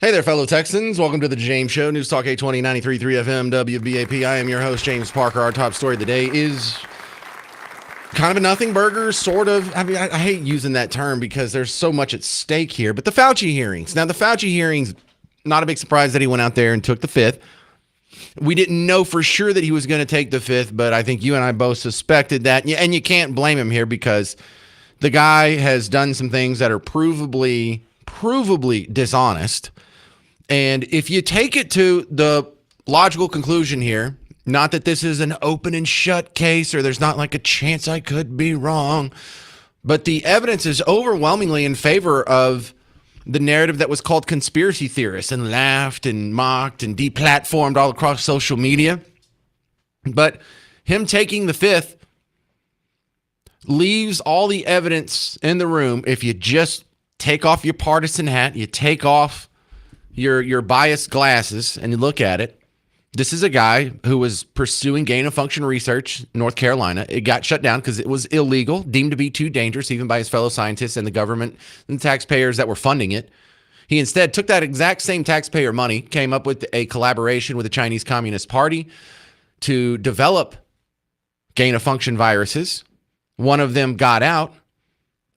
Hey there, fellow Texans. Welcome to the James Show, News Talk 820, 93.3 FM, WBAP. I am your host, James Parker. Our top story of the day is kind of a nothing burger, sort of. I mean, I hate using that term because there's so much at stake here, but the Fauci hearings. Now, the Fauci hearings, not a big surprise that he went out there and took the fifth. We didn't know for sure that he was going to take the fifth, but I think you and I both suspected that. And you can't blame him here because the guy has done some things that are provably dishonest. And if you take it to the logical conclusion here, not that this is an open and shut case or there's not like a chance I could be wrong, but the evidence is overwhelmingly in favor of the narrative that was called conspiracy theorists and laughed and mocked and deplatformed all across social media. But him taking the fifth leaves all the evidence in the room. If you just take off your partisan hat, you take off your biased glasses and you look at it, this is a guy who was pursuing gain-of-function research in North Carolina. It got shut down because it was illegal, deemed to be too dangerous, even by his fellow scientists and the government and the taxpayers that were funding it. He instead took that exact same taxpayer money, came up with a collaboration with the Chinese Communist Party to develop gain-of-function viruses. One of them got out.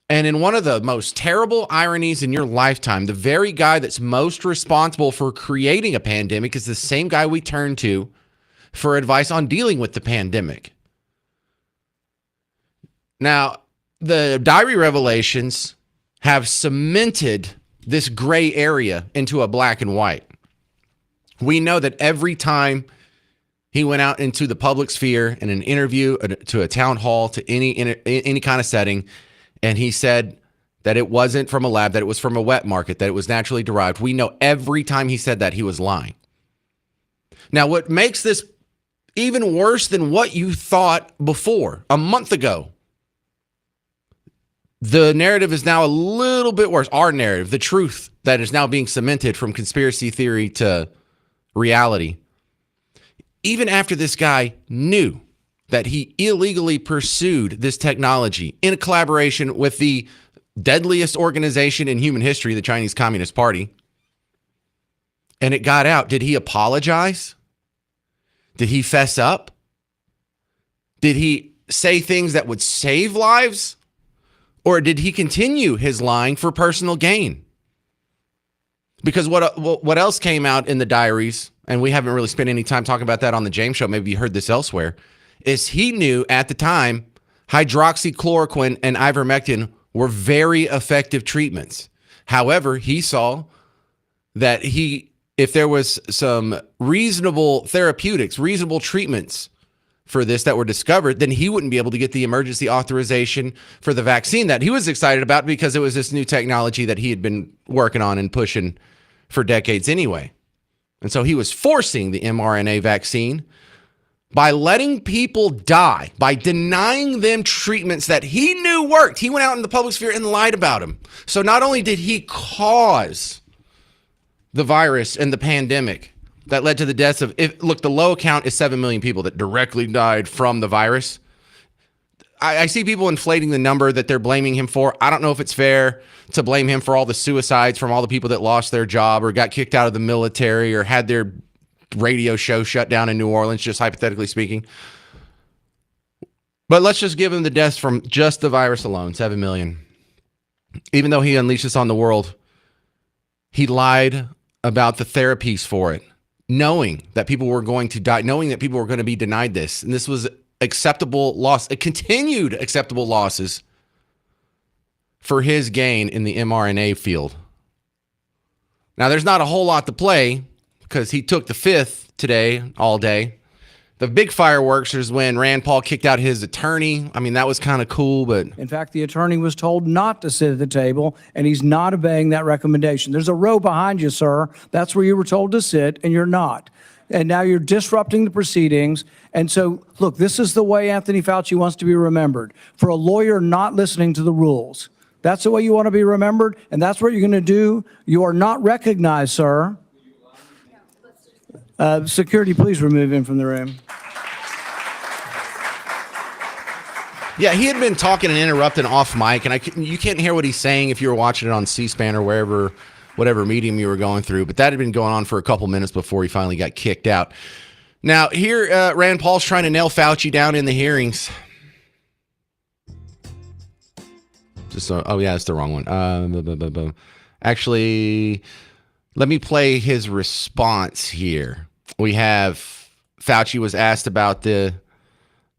And in one of the most terrible ironies in your lifetime, the very guy that's most responsible for creating a pandemic is the same guy we turn to for advice on dealing with the pandemic. Now, the diary revelations have cemented this gray area into a black and white. We know that every time he went out into the public sphere in an interview, to a town hall, to any kind of setting, and he said that it wasn't from a lab, that it was from a wet market, that it was naturally derived. We know every time he said that, he was lying. Now, what makes this even worse than what you thought before, a month ago, the narrative is now a little bit worse. Our narrative, the truth that is now being cemented from conspiracy theory to reality. Even after this guy knew that he illegally pursued this technology in a collaboration with the deadliest organization in human history, the Chinese Communist Party, and it got out, did he apologize? Did he fess up? Did he say things that would save lives? Or did he continue his lying for personal gain? Because what else came out in the diaries, and we haven't really spent any time talking about that on the James Show, maybe you heard this elsewhere, is he knew at the time hydroxychloroquine and ivermectin were very effective treatments. However, he saw that if there was some reasonable therapeutics, reasonable treatments for this that were discovered, then he wouldn't be able to get the emergency authorization for the vaccine that he was excited about because it was this new technology that he had been working on and pushing for decades anyway. And so he was forcing the mRNA vaccine by letting people die, by denying them treatments that he knew worked. He went out in the public sphere and lied about them. So not only did he cause the virus and the pandemic that led to the deaths of, the low count is 7 million people that directly died from the virus. I see people inflating the number that they're blaming him for. I don't know if it's fair to blame him for all the suicides from all the people that lost their job or got kicked out of the military or had their radio show shut down in New Orleans, just hypothetically speaking. But let's just give him the deaths from just the virus alone, 7 million. Even though he unleashed this on the world, he lied about the therapies for it, knowing that people were going to die, knowing that people were going to be denied this. And this was acceptable loss, continued acceptable losses for his gain in the mRNA field. Now, there's not a whole lot to play because he took the fifth today, all day. The big fireworks is when Rand Paul kicked out his attorney. I mean, that was kind of cool, but... In fact, the attorney was told not to sit at the table, and he's not obeying that recommendation. There's a row behind you, sir. That's where you were told to sit, and you're not. And now you're disrupting the proceedings. And so, look, this is the way Anthony Fauci wants to be remembered. For a lawyer not listening to the rules. That's the way you want to be remembered, and that's what you're going to do. You are not recognized, sir. Security, please remove him from the room. Yeah, he had been talking and interrupting off mic, and you can't hear what he's saying if you were watching it on C-SPAN or wherever whatever medium you were going through. But that had been going on for a couple minutes before he finally got kicked out. Now, here, Rand Paul's trying to nail Fauci down in the hearings. Oh, yeah, that's the wrong one. Actually, let me play his response here. We have Fauci was asked about the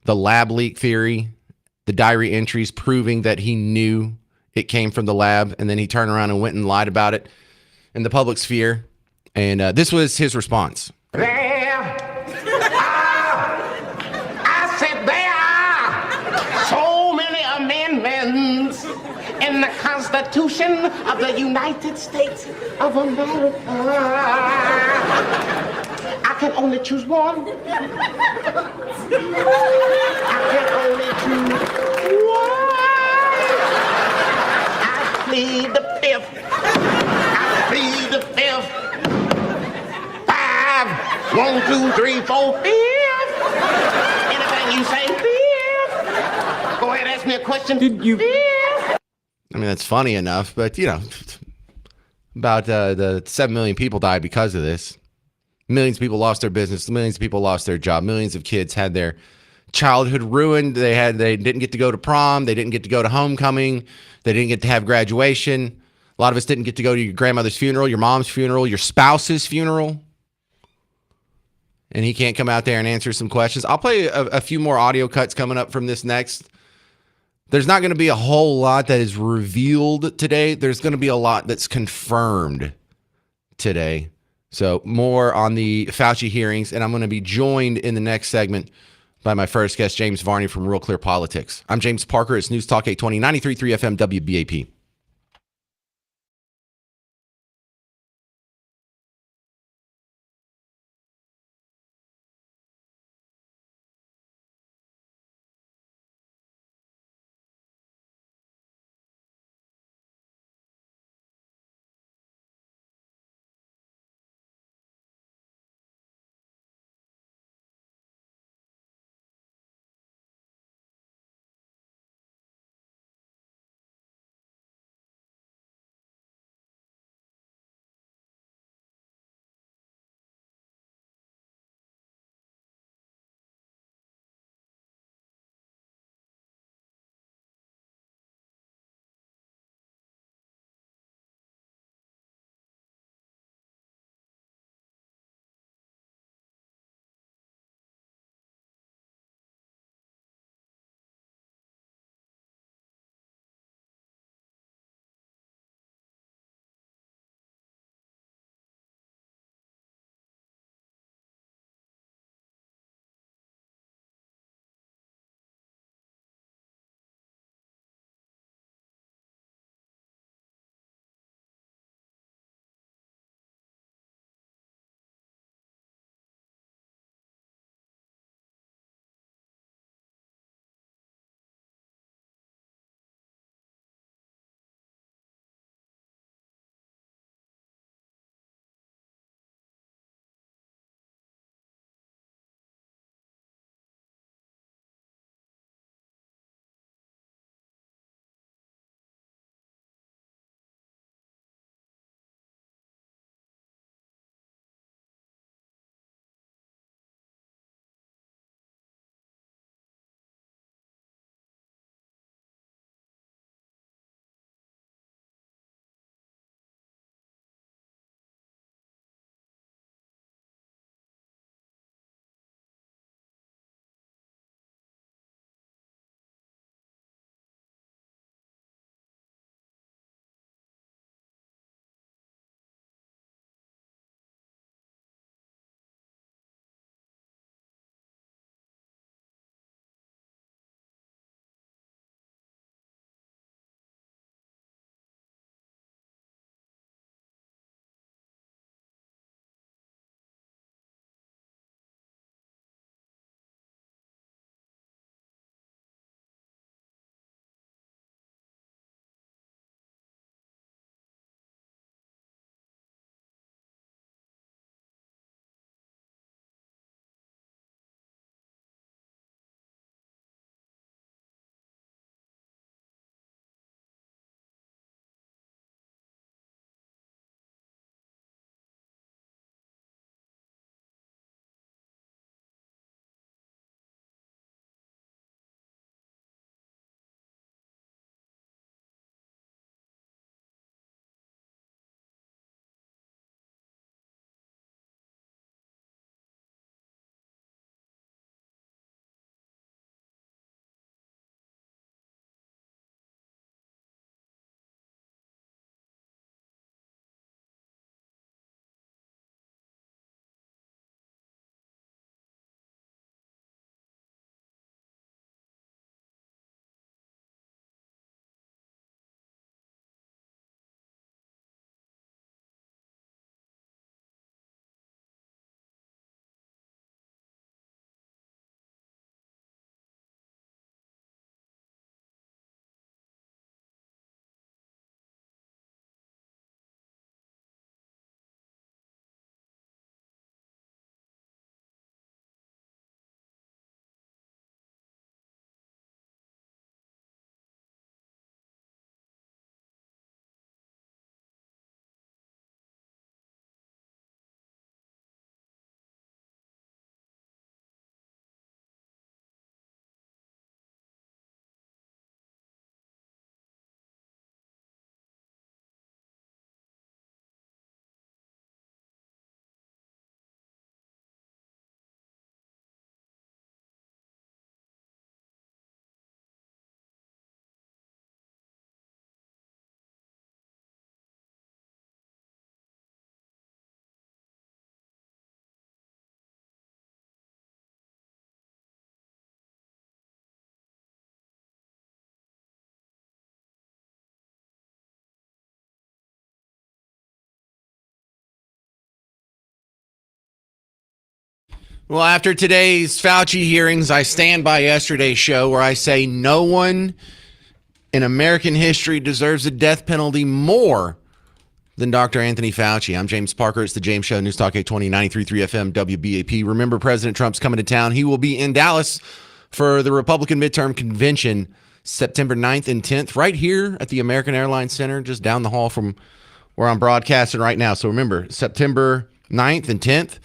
lab leak theory, the diary entries proving that he knew it came from the lab, and then he turned around and went and lied about it in the public sphere. And this was his response. I said there are so many amendments in the Constitution of the United States of America. I can only choose one. I can only choose one. I plead the fifth. I plead the fifth. 5, 1, 2, 3, 4, 5. Anything you say, 5. Go ahead, ask me a question. Did you? 5. I mean, that's funny enough, but about the 7 million people died because of this. Millions of people lost their business. Millions of people lost their job. Millions of kids had their childhood ruined. They didn't get to go to prom. They didn't get to go to homecoming. They didn't get to have graduation. A lot of us didn't get to go to your grandmother's funeral, your mom's funeral, your spouse's funeral. And he can't come out there and answer some questions. I'll play a few more audio cuts coming up from this next. There's not going to be a whole lot that is revealed today. There's going to be a lot that's confirmed today. So more on the Fauci hearings, and I'm going to be joined in the next segment by my first guest, James Varney from Real Clear Politics. I'm James Parker. It's News Talk 820, 93.3 FM WBAP. Well, after today's Fauci hearings, I stand by yesterday's show where I say no one in American history deserves a death penalty more than Dr. Anthony Fauci. I'm James Parker. It's the James Show, News Talk 820, 93.3 FM, WBAP. Remember, President Trump's coming to town. He will be in Dallas for the Republican midterm convention September 9th and 10th, right here at the American Airlines Center, just down the hall from where I'm broadcasting right now. So remember, September 9th and 10th,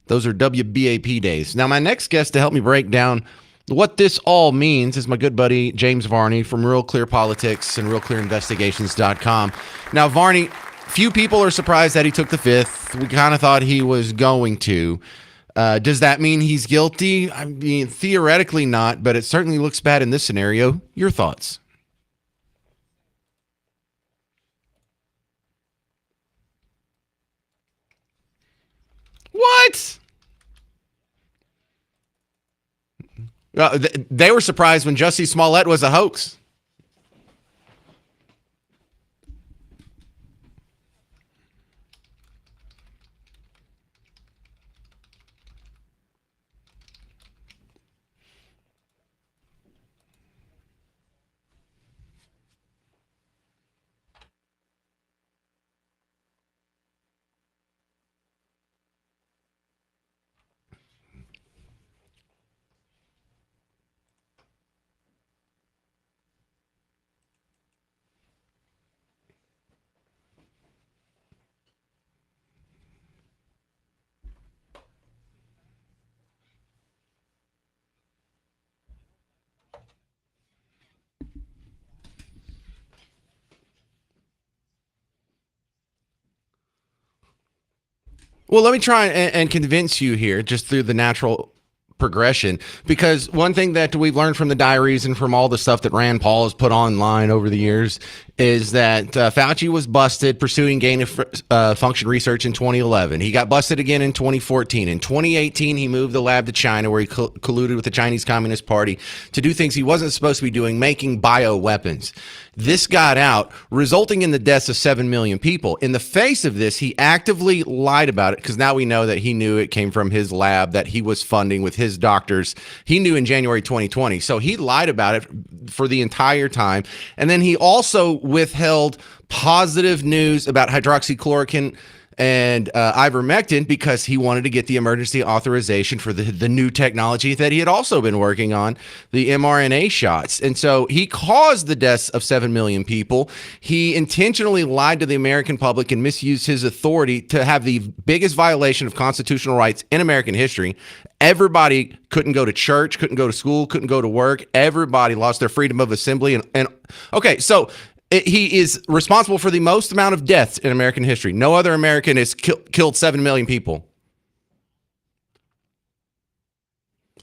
those are WBAP days. Now, my next guest to help me break down what this all means is my good buddy, James Varney from Real Clear Politics and RealClearInvestigations.com. Now, Varney, few people are surprised that he took the fifth. We kind of thought he was going to. Does that mean he's guilty? I mean, theoretically not, but it certainly looks bad in this scenario. Your thoughts? What? They were surprised when Jussie Smollett was a hoax. Well, let me try and convince you here just through the natural progression, because one thing that we've learned from the diaries and from all the stuff that Rand Paul has put online over the years is that Fauci was busted pursuing gain of function research in 2011. He got busted again in 2014. In 2018, he moved the lab to China, where he colluded with the Chinese Communist Party to do things he wasn't supposed to be doing, making bioweapons. This got out, resulting in the deaths of 7 million people. In the face of this, he actively lied about it, because now we know that he knew it came from his lab that he was funding with his doctors. He knew in January 2020. So he lied about it for the entire time. And then he also withheld positive news about hydroxychloroquine and ivermectin because he wanted to get the emergency authorization for the new technology that he had also been working on, the mRNA shots. And so he caused the deaths of 7 million people. He intentionally lied to the American public and misused his authority to have the biggest violation of constitutional rights in American history. Everybody couldn't go to church, couldn't go to school, couldn't go to work. Everybody lost their freedom of assembly. And okay, so he is responsible for the most amount of deaths in American history. No other American has killed 7 million people.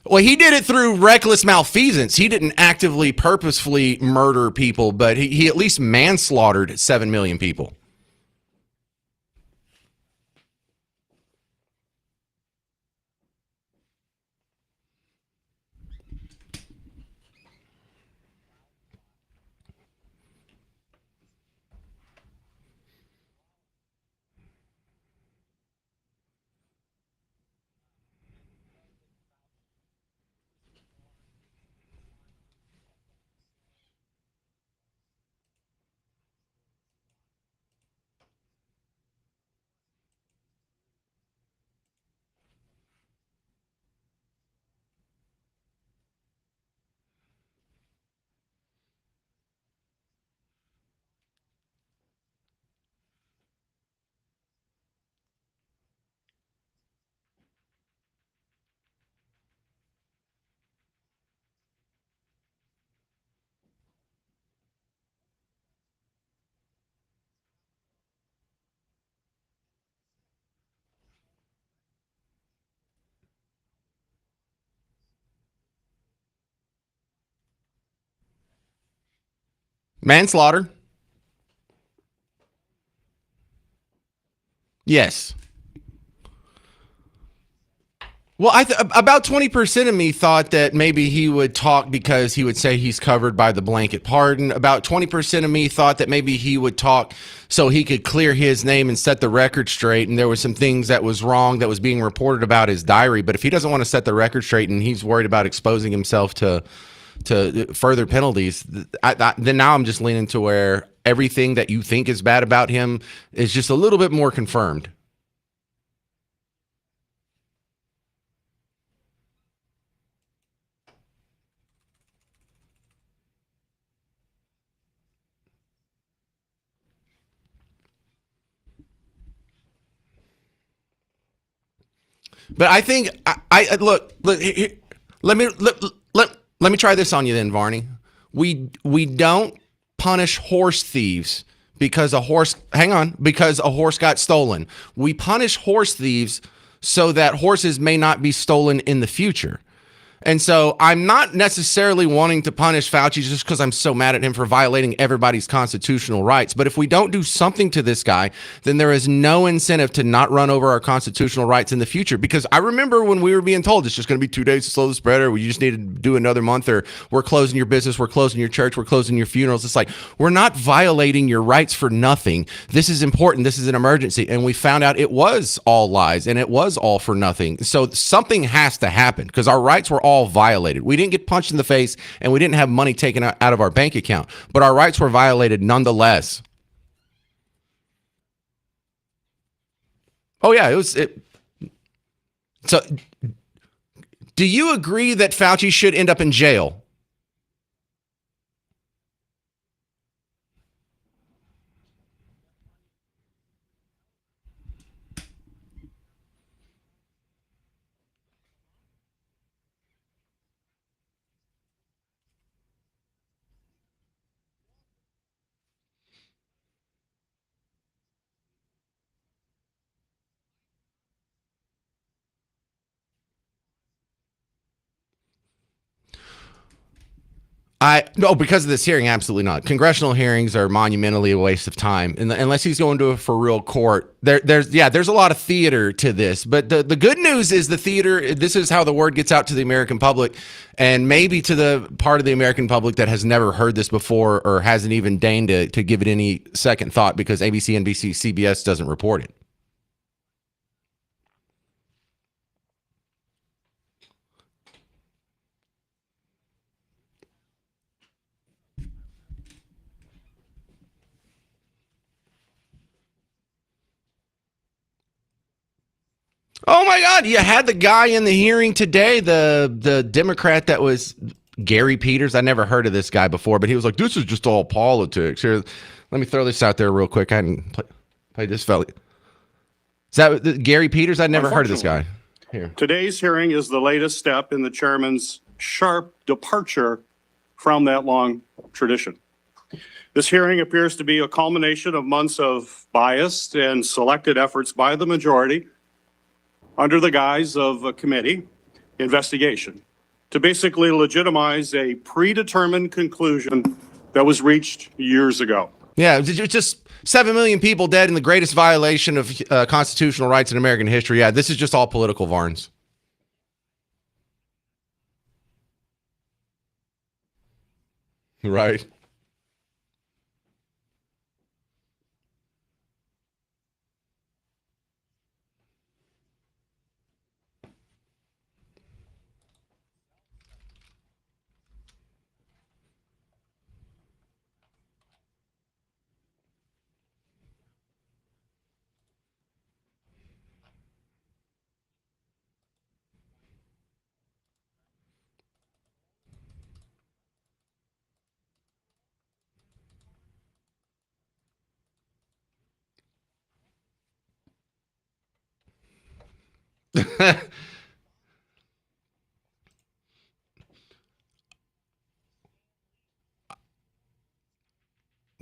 Well, he did it through reckless malfeasance. He didn't actively, purposefully murder people, but he at least manslaughtered 7 million people. Manslaughter. Yes. Well, about 20% of me thought that maybe he would talk because he would say he's covered by the blanket pardon. About 20% of me thought that maybe he would talk so he could clear his name and set the record straight. And there was some things that was wrong that was being reported about his diary. But if he doesn't want to set the record straight and he's worried about exposing himself to further penalties, then now I'm just leaning to where everything that you think is bad about him is just a little bit more confirmed. But I think I look. Here, let me try this on you then, Varney. We don't punish horse thieves because a horse. Hang on, because a horse got stolen. We punish horse thieves so that horses may not be stolen in the future. And so I'm not necessarily wanting to punish Fauci just because I'm so mad at him for violating everybody's constitutional rights. But if we don't do something to this guy, then there is no incentive to not run over our constitutional rights in the future. Because I remember when we were being told it's just going to be 2 days to slow the spread, or you just need to do another month, or we're closing your business, we're closing your church, we're closing your funerals. It's like, we're not violating your rights for nothing. This is important. This is an emergency. And we found out it was all lies and it was all for nothing. So something has to happen because our rights were all violated. We didn't get punched in the face and we didn't have money taken out of our bank account, but our rights were violated nonetheless. Oh yeah, so do you agree that Fauci should end up in jail? No, because of this hearing, absolutely not. Congressional hearings are monumentally a waste of time, and unless he's going to a for real court. There's a lot of theater to this, but the good news is the theater. This is how the word gets out to the American public, and maybe to the part of the American public that has never heard this before or hasn't even deigned to give it any second thought because ABC, NBC, CBS doesn't report it. Oh my God! You had the guy in the hearing today, the Democrat that was Gary Peters. I never heard of this guy before, but he was like, "This is just all politics." Here, let me throw this out there real quick. I hadn't played this fella. Is that Gary Peters? I'd never heard of this guy. Here. Today's hearing is the latest step in the chairman's sharp departure from that long tradition. This hearing appears to be a culmination of months of biased and selected efforts by the majority under the guise of a committee investigation to basically legitimize a predetermined conclusion that was reached years ago. Yeah, it was just 7 million people dead in the greatest violation of constitutional rights in American history. Yeah, this is just all political, Varnes. Right.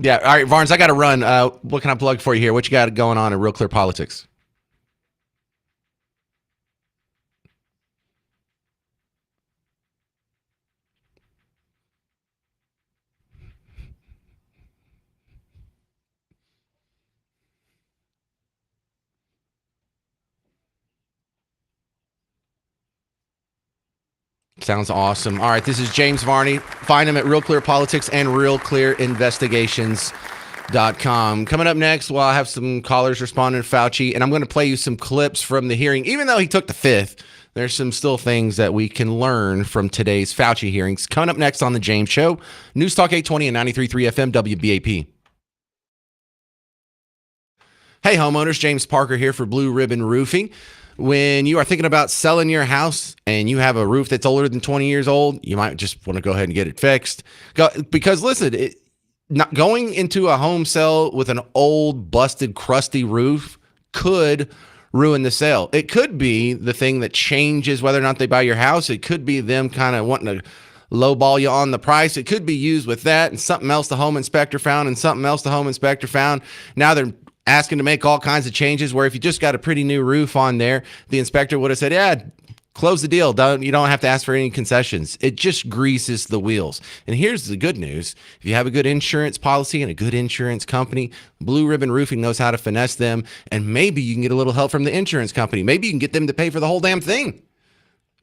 Yeah. All right, Varnes, I got to run. What can I plug for you here? What you got going on in Real Clear Politics? Sounds awesome. All right, this is James Varney. Find him at Real Clear Politics and RealClearInvestigations.com. Coming up next, well, I have some callers responding to Fauci, and I'm going to play you some clips from the hearing. Even though he took the fifth, there's some still things that we can learn from today's Fauci hearings. Coming up next on The James Show, News Talk 820 and 93.3 FM WBAP. Hey, homeowners, James Parker here for Blue Ribbon Roofing. When you are thinking about selling your house and you have a roof that's older than 20 years old, you might just want to go ahead and get it fixed. Because listen, not going into a home sale with an old, busted, crusty roof could ruin the sale. It could be the thing that changes whether or not they buy your house. It could be them kind of wanting to lowball you on the price. It could be used with that and something else the home inspector found and something else the home inspector found. Now they're asking to make all kinds of changes where if you just got a pretty new roof on there, the inspector would have said, yeah, close the deal. You don't have to ask for any concessions. It just greases the wheels. And here's the good news. If you have a good insurance policy and a good insurance company, Blue Ribbon Roofing knows how to finesse them. And maybe you can get a little help from the insurance company. Maybe you can get them to pay for the whole damn thing.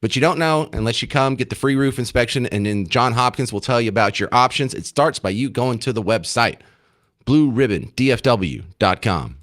But you don't know unless you come get the free roof inspection. And then John Hopkins will tell you about your options. It starts by you going to the website, blueribbondfw.com.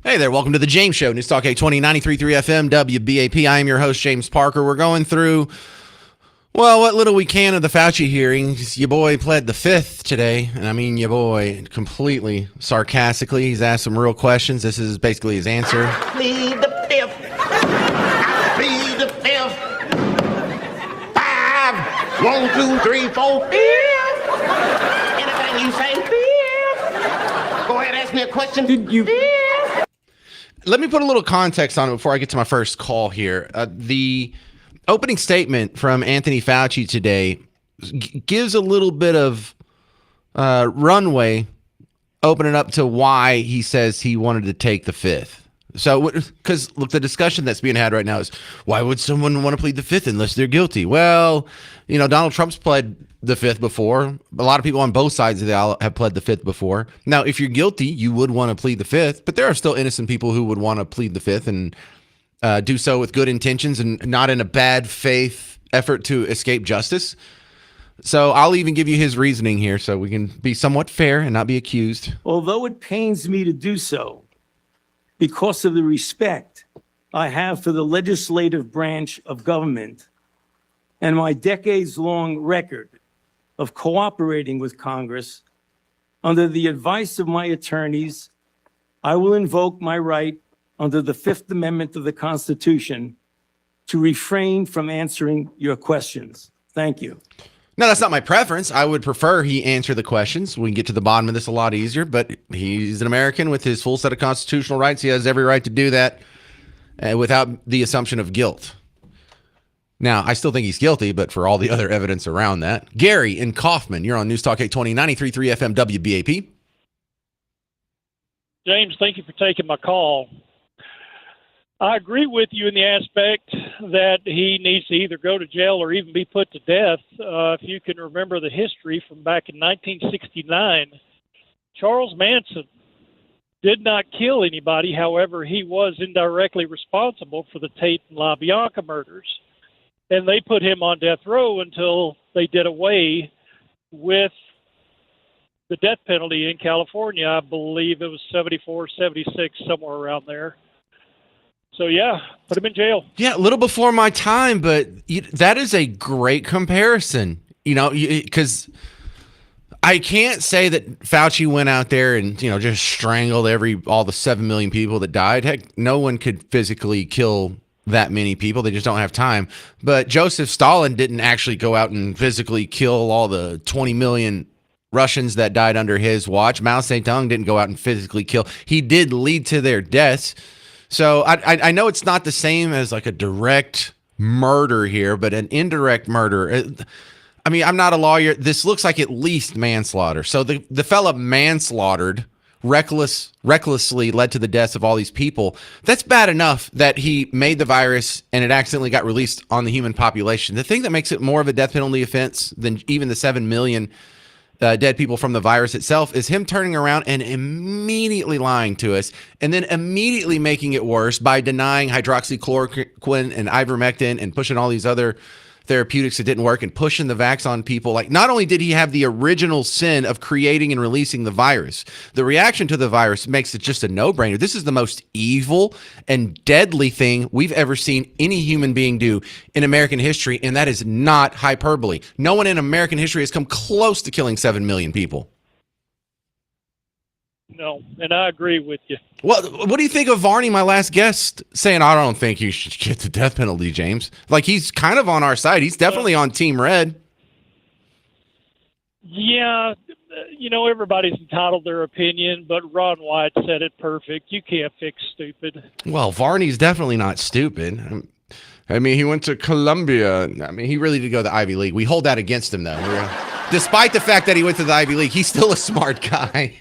Hey there, welcome to the James Show, News Talk 820, 93.3 FM, WBAP. I am your host, James Parker. We're going through, well, what little we can of the Fauci hearings. Your boy pled the fifth today, and I mean your boy completely sarcastically. He's asked some real questions. This is basically his answer. Plead the fifth. I plead the fifth. 5, 1, 2, 3, 4, 5. Anything you say, fifth. Go ahead, ask me a question. Did you? Let me put a little context on it before I get to my first call here. The opening statement from Anthony Fauci today gives a little bit of runway, opening up to why he says he wanted to take the fifth. So, because look, the discussion that's being had right now is, why would someone want to plead the fifth unless they're guilty? Well, you know, Donald Trump's pled the fifth before. A lot of people on both sides of the aisle have pled the fifth before. Now, if you're guilty, you would want to plead the fifth, but there are still innocent people who would want to plead the fifth and do so with good intentions and not in a bad faith effort to escape justice. So I'll even give you his reasoning here so we can be somewhat fair and not be accused. Although it pains me to do so, because of the respect I have for the legislative branch of government and my decades-long record of cooperating with Congress, under the advice of my attorneys, I will invoke my right under the Fifth Amendment of the Constitution to refrain from answering your questions. Thank you. No, that's not my preference. I would prefer he answer the questions. We can get to the bottom of this a lot easier, but he's an American with his full set of constitutional rights. He has every right to do that without the assumption of guilt. Now, I still think he's guilty, but for all the other evidence around that. Gary in Kaufman, you're on News Talk 820, 93.3 FM WBAP. James, thank you for taking my call. I agree with you in the aspect that he needs to either go to jail or even be put to death. If you can remember the history from back in 1969, Charles Manson did not kill anybody. However, he was indirectly responsible for the Tate and LaBianca murders. And they put him on death row until they did away with the death penalty in California. I believe it was 74, 76, somewhere around there. So, yeah, put him in jail. Yeah, a little before my time, but that is a great comparison, you know, because I can't say that Fauci went out there and, you know, just strangled all the 7 million people that died. Heck, no one could physically kill that many people. They just don't have time. But Joseph Stalin didn't actually go out and physically kill all the 20 million Russians that died under his watch. Mao Zedong didn't go out and physically kill. He did lead to their deaths. So I know it's not the same as like a direct murder here, but an indirect murder. I mean, I'm not a lawyer. This looks like at least manslaughter. So the fella manslaughtered, recklessly led to the deaths of all these people. That's bad enough that he made the virus and it accidentally got released on the human population. The thing that makes it more of a death penalty offense than even the 7 million dead people from the virus itself is him turning around and immediately lying to us and then immediately making it worse by denying hydroxychloroquine and ivermectin and pushing all these other therapeutics that didn't work and pushing the vax on people. Like, not only did he have the original sin of creating and releasing the virus, the reaction to the virus makes it just a no-brainer. This is the most evil and deadly thing we've ever seen any human being do in American history, and that is not hyperbole. No one in American history has come close to killing 7 million people. No, and I agree with you. Well, what do you think of Varney, my last guest, saying, I don't think you should get the death penalty, James? Like, he's kind of on our side. He's definitely on Team Red. Yeah, you know, everybody's entitled their opinion, but Ron White said it perfect. You can't fix stupid. Well, Varney's definitely not stupid. I mean, he went to Columbia. I mean, he really did go to the Ivy League. We hold that against him, though. Despite the fact that he went to the Ivy League, he's still a smart guy.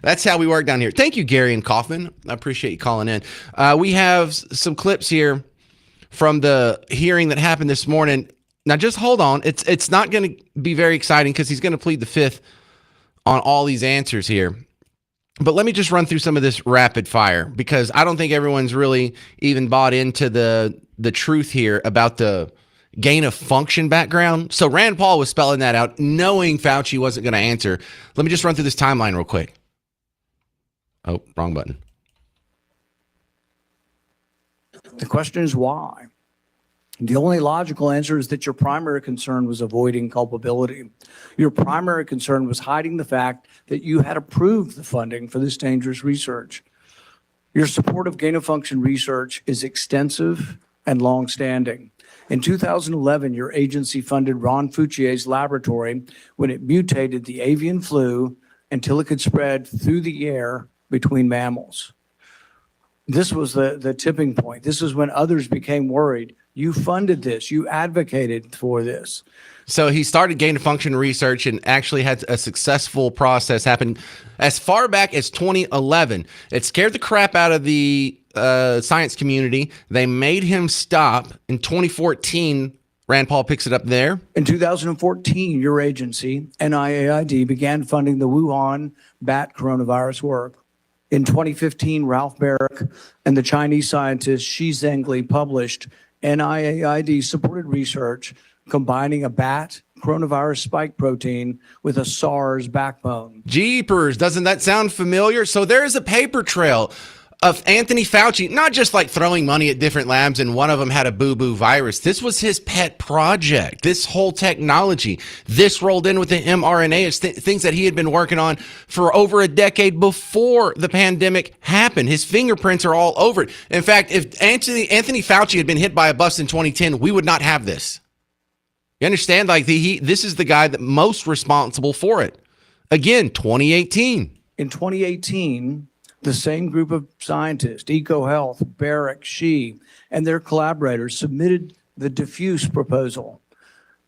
That's how we work down here. Thank you, Gary and Kaufman. I appreciate you calling in. We have some clips here from the hearing that happened this morning. Now, just hold on. It's not going to be very exciting because he's going to plead the fifth on all these answers here. But let me just run through some of this rapid fire because I don't think everyone's really even bought into the truth here about the gain of function background. So Rand Paul was spelling that out, knowing Fauci wasn't going to answer. Let me just run through this timeline real quick. Oh, wrong button. question is why? The only logical answer is that your primary concern was avoiding culpability. Your primary concern was hiding the fact that you had approved the funding for this dangerous research. Your support of gain-of-function research is extensive and longstanding. In 2011, your agency funded Ron Fauci's laboratory when it mutated the avian flu until it could spread through the air between mammals. This was the tipping point. This is when others became worried. You funded this. You advocated for this. So he started gain of function research and actually had a successful process happen as far back as 2011. It scared the crap out of the science community. They made him stop. In 2014, Rand Paul picks it up there. In 2014, your agency, NIAID, began funding the Wuhan bat coronavirus work. In 2015, Ralph Barrick and the Chinese scientist Shi Zhengli published NIAID-supported research combining a bat coronavirus spike protein with a SARS backbone. Jeepers, doesn't that sound familiar? So there is a paper trail of Anthony Fauci, not just like throwing money at different labs and one of them had a boo-boo virus. This was his pet project. This whole technology, this rolled in with the mRNA. It's things that he had been working on for over a decade before the pandemic happened. His fingerprints are all over it. In fact, if Anthony Fauci had been hit by a bus in 2010, we would not have this. You understand? Like this is the guy that most responsible for it. Again, 2018. In 2018, the same group of scientists, EcoHealth, Barrick, Shi, and their collaborators submitted the diffuse proposal,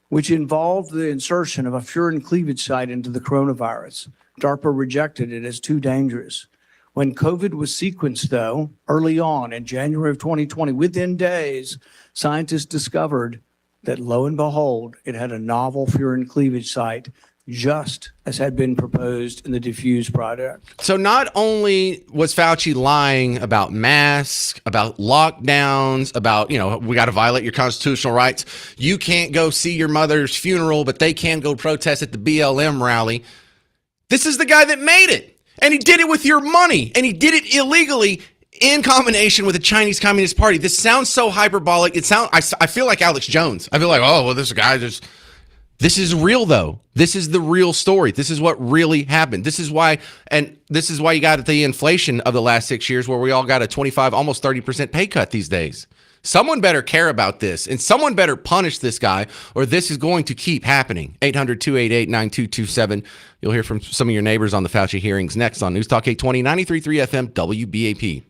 which involved the insertion of a furin cleavage site into the coronavirus. DARPA rejected it as too dangerous. When COVID was sequenced, though, early on in January of 2020, within days, scientists discovered that, lo and behold, it had a novel furin cleavage site, just as had been proposed in the diffuse project. So not only was Fauci lying about masks, about lockdowns, about, we got to violate your constitutional rights. You can't go see your mother's funeral, but they can go protest at the BLM rally. This is the guy that made it. And he did it with your money. And he did it illegally in combination with the Chinese Communist Party. This sounds so hyperbolic. I feel like Alex Jones. I feel like, oh, well, this guy just... This is real, though. This is the real story. This is what really happened. This is why you got the inflation of the last 6 years where we all got a 25, almost 30% pay cut these days. Someone better care about this, and someone better punish this guy, or this is going to keep happening. 800-288-9227. You'll hear from some of your neighbors on the Fauci hearings next on News Talk 820, 93.3 FM, WBAP.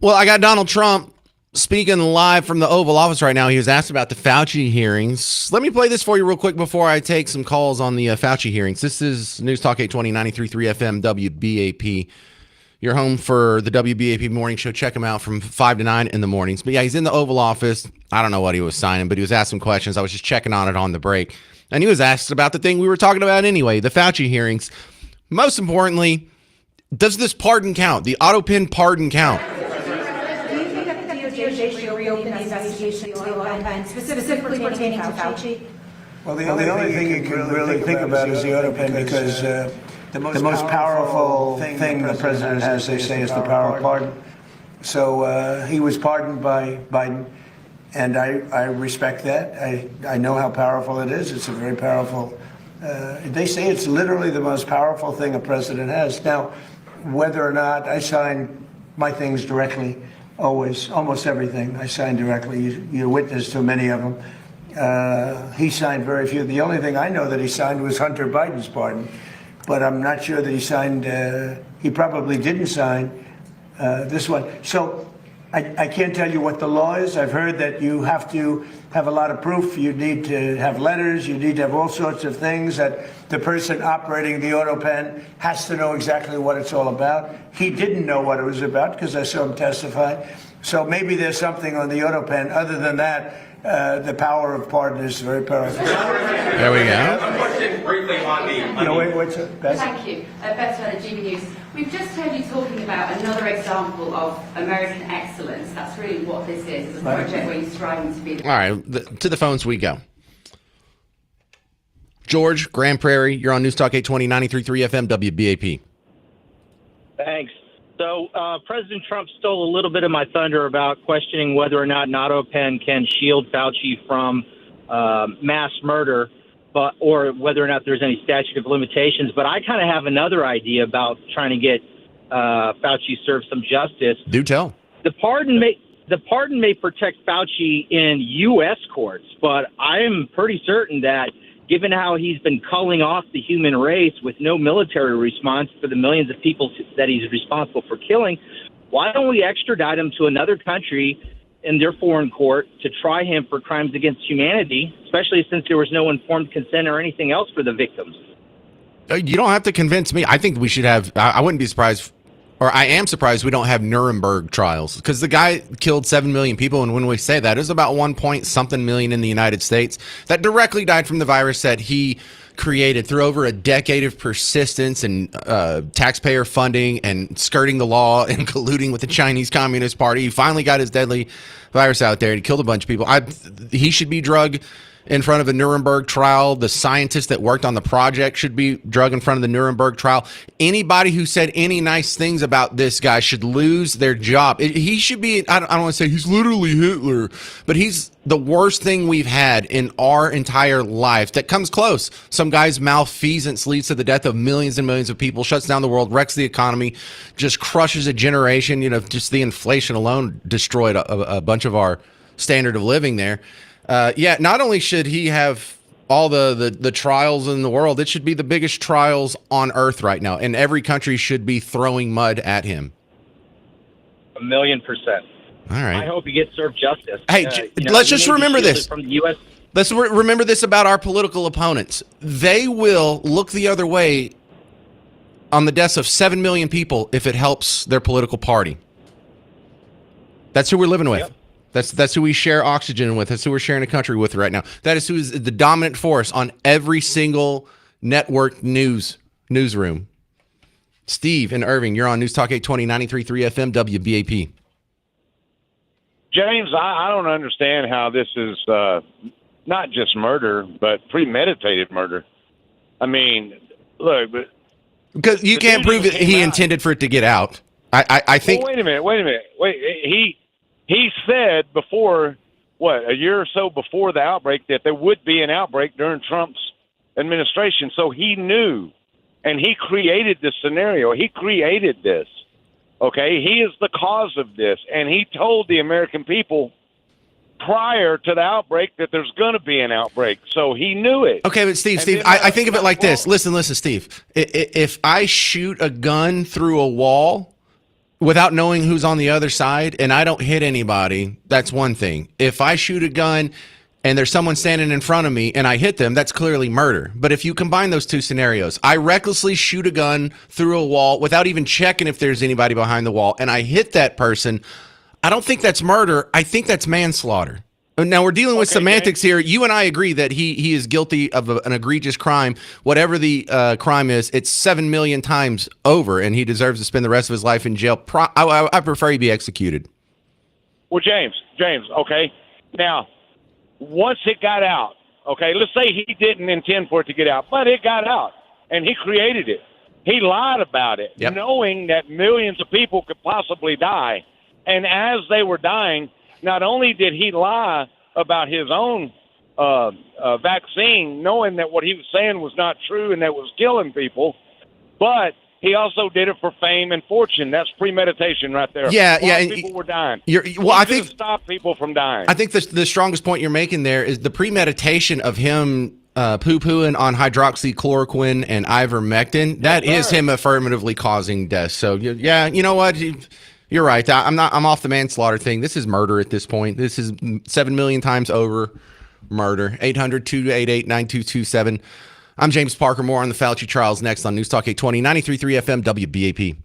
Well, I got Donald Trump speaking live from the Oval Office right now. He was asked about the Fauci hearings. Let me play this for you real quick before I take some calls on the Fauci hearings. This is News Talk 820, 93.3 FM, WBAP. You're home for the WBAP morning show. Check him out from 5 to 9 in the mornings. But yeah, he's in the Oval Office. I don't know what he was signing, but he was asked some questions. I was just checking on it on the break. And he was asked about the thing we were talking about anyway, the Fauci hearings. Most importantly, does this pardon count? The auto pin pardon count? Reopen the investigation into OPEN, specifically pertaining to Fauci? Well, the only thing you can really think about is the autopen because the most powerful thing the president has, they say, is the power of pardon. So he was pardoned by Biden, and I respect that. I know how powerful it is. It's a very powerful, they say it's literally the most powerful thing a president has. Now, whether or not I sign my things directly, always, almost everything I sign directly. You're witness to many of them. He signed very few. The only thing I know that he signed was Hunter Biden's pardon, but I'm not sure that he signed, he probably didn't sign this one. So I can't tell you what the law is. I've heard that you have to have a lot of proof. You need to have letters. You need to have all sorts of things that the person operating the auto pen has to know exactly what it's all about. He didn't know what it was about because I saw him testify. So maybe there's something on the auto pen. Other than that, the power of pardon is very powerful. There we go. A question briefly on the. What's it? Beth? Thank you. Beth Turner, GB News. We've just heard you talking about another example of American excellence. That's really what this is, a project where you're striving to be. All right, to the phones we go. George, Grand Prairie, you're on News Talk 820, 93.3 FM, WBAP. Thanks. So President Trump stole a little bit of my thunder about questioning whether or not an auto pen can shield Fauci from mass murder, or whether or not there's any statute of limitations. But I kind of have another idea about trying to get Fauci served some justice. Do tell. The pardon may protect Fauci in U.S. courts, but I am pretty certain that given how he's been culling off the human race with no military response for the millions of people that he's responsible for killing, why don't we extradite him to another country in their foreign court to try him for crimes against humanity, especially since there was no informed consent or anything else for the victims? You don't have to convince me. I think we should have, I wouldn't be surprised, or I am surprised we don't have Nuremberg trials, because the guy killed 7 million people. And when we say that, it was about 1 point something million in the United States that directly died from the virus that he created through over a decade of persistence and taxpayer funding and skirting the law and colluding with the Chinese Communist Party. He finally got his deadly virus out there and he killed a bunch of people. He should be drugged in front of a Nuremberg trial. The scientists that worked on the project should be drugged in front of the Nuremberg trial. Anybody who said any nice things about this guy should lose their job. He should be, I don't want to say he's literally Hitler, but he's the worst thing we've had in our entire life that comes close. Some guy's malfeasance leads to the death of millions and millions of people, shuts down the world, wrecks the economy, just crushes a generation. You know, just the inflation alone destroyed a bunch of our standard of living there. Not only should he have all the trials in the world, it should be the biggest trials on earth right now. And every country should be throwing mud at him. 1,000,000%. All right. I hope he gets served justice. Hey, let's just remember this. From the U.S. Let's remember this about our political opponents. They will look the other way on the deaths of 7 million people if it helps their political party. That's who we're living with. Yep. That's who we share oxygen with. That's who we're sharing a country with right now. That is who is the dominant force on every single network newsroom. Steve in Irving, you're on News Talk 820, 93.3 FM, WBAP. James, I don't understand how this is not just murder, but premeditated murder. I mean, look, but because you can't prove that he intended for it to get out. I think. Well, wait a minute. He said before, a year or so before the outbreak, that there would be an outbreak during Trump's administration. So he knew, and he created this scenario. He created this. Okay, he is the cause of this, and he told the American people prior to the outbreak that there's going to be an outbreak. So he knew it. Okay, but Steve, I think of it like this. Listen, Steve. If I shoot a gun through a wall, without knowing who's on the other side and I don't hit anybody, that's one thing. If I shoot a gun and there's someone standing in front of me and I hit them, that's clearly murder. But if you combine those two scenarios, I recklessly shoot a gun through a wall without even checking if there's anybody behind the wall and I hit that person, I don't think that's murder. I think that's manslaughter. Now we're dealing with semantics here. You and I agree that he is guilty of an egregious crime. Whatever the crime is, it's 7 million times over, and he deserves to spend the rest of his life in jail. I prefer he be executed. Well, James, okay. Now, once it got out, okay, let's say he didn't intend for it to get out, but it got out, and he created it. He lied about it, knowing that millions of people could possibly die. And as they were dying, not only did he lie about his own vaccine, knowing that what he was saying was not true and that was killing people, but he also did it for fame and fortune. That's premeditation right there. While people were dying. I think stop people from dying. I think the strongest point you're making there is the premeditation of him poo-pooing on hydroxychloroquine and ivermectin. That is him affirmatively causing death. So yeah, you know what? You're right. I'm off the manslaughter thing. This is murder at this point. This is 7 million times over murder. 800-288-9227. I'm James Parker. More on the Fauci trials next on News Talk 820, 93.3 FM, WBAP.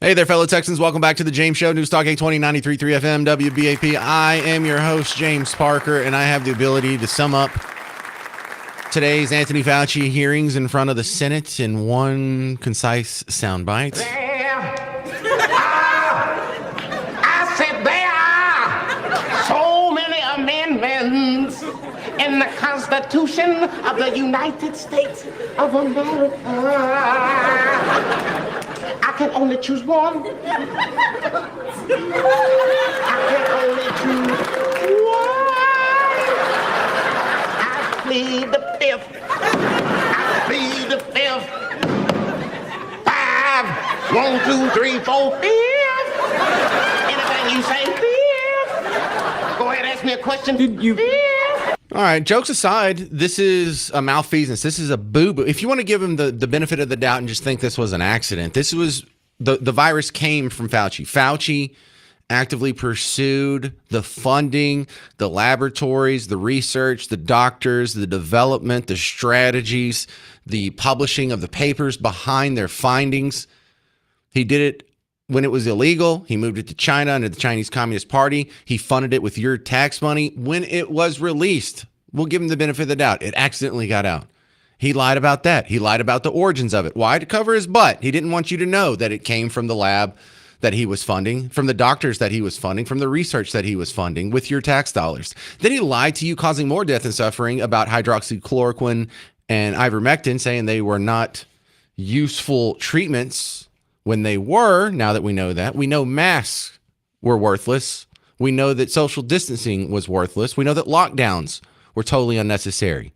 Hey there, fellow Texans. Welcome back to the James Show. News Talk 820, 93.3 FM, WBAP. I am your host, James Parker, and I have the ability to sum up today's Anthony Fauci hearings in front of the Senate in one concise soundbite. I said there are so many amendments in the Constitution of the United States of America. I can only choose one. I can only choose one. I plead the fifth. I plead the fifth. 5, 1, 2, 3, 4, 5. Anything you say, fifth. Go ahead, ask me a question. All right, jokes aside, this is a malfeasance. This is a boo-boo. If you want to give him the benefit of the doubt and just think this was an accident, this was the virus came from Fauci. Fauci actively pursued the funding, the laboratories, the research, the doctors, the development, the strategies, the publishing of the papers behind their findings. He did it when it was illegal. He moved it to China under the Chinese Communist Party. He funded it with your tax money. When it was released, we'll give him the benefit of the doubt. It accidentally got out. He lied about that. He lied about the origins of it. Why? To cover his butt. He didn't want you to know that it came from the lab that he was funding, from the doctors that he was funding, from the research that he was funding with your tax dollars. Then he lied to you, causing more death and suffering about hydroxychloroquine and ivermectin, saying they were not useful treatments when they were. Now that we know that, we know masks were worthless. We know that social distancing was worthless. We know that lockdowns were totally unnecessary.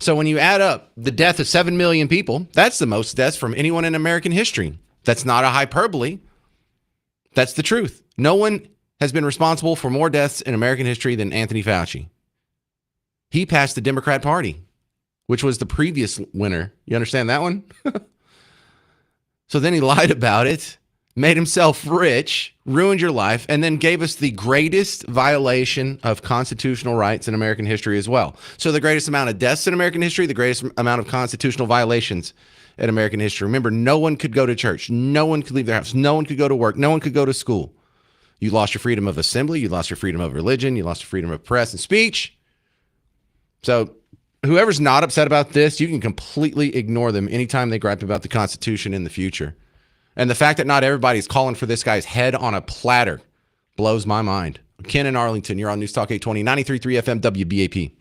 So when you add up the death of 7 million people, that's the most deaths from anyone in American history. That's not a hyperbole. That's the truth. No one has been responsible for more deaths in American history than Anthony Fauci. He passed the Democrat Party, which was the previous winner. You understand that one? So then he lied about it, made himself rich, ruined your life, and then gave us the greatest violation of constitutional rights in American history as well. So the greatest amount of deaths in American history, the greatest amount of constitutional violations in American history. Remember, no one could go to church. No one could leave their house. No one could go to work. No one could go to school. You lost your freedom of assembly. You lost your freedom of religion. You lost your freedom of press and speech. So whoever's not upset about this, you can completely ignore them anytime they gripe about the Constitution in the future. And the fact that not everybody's calling for this guy's head on a platter blows my mind. Ken in Arlington, you're on News Talk 820, 93.3 FM WBAP.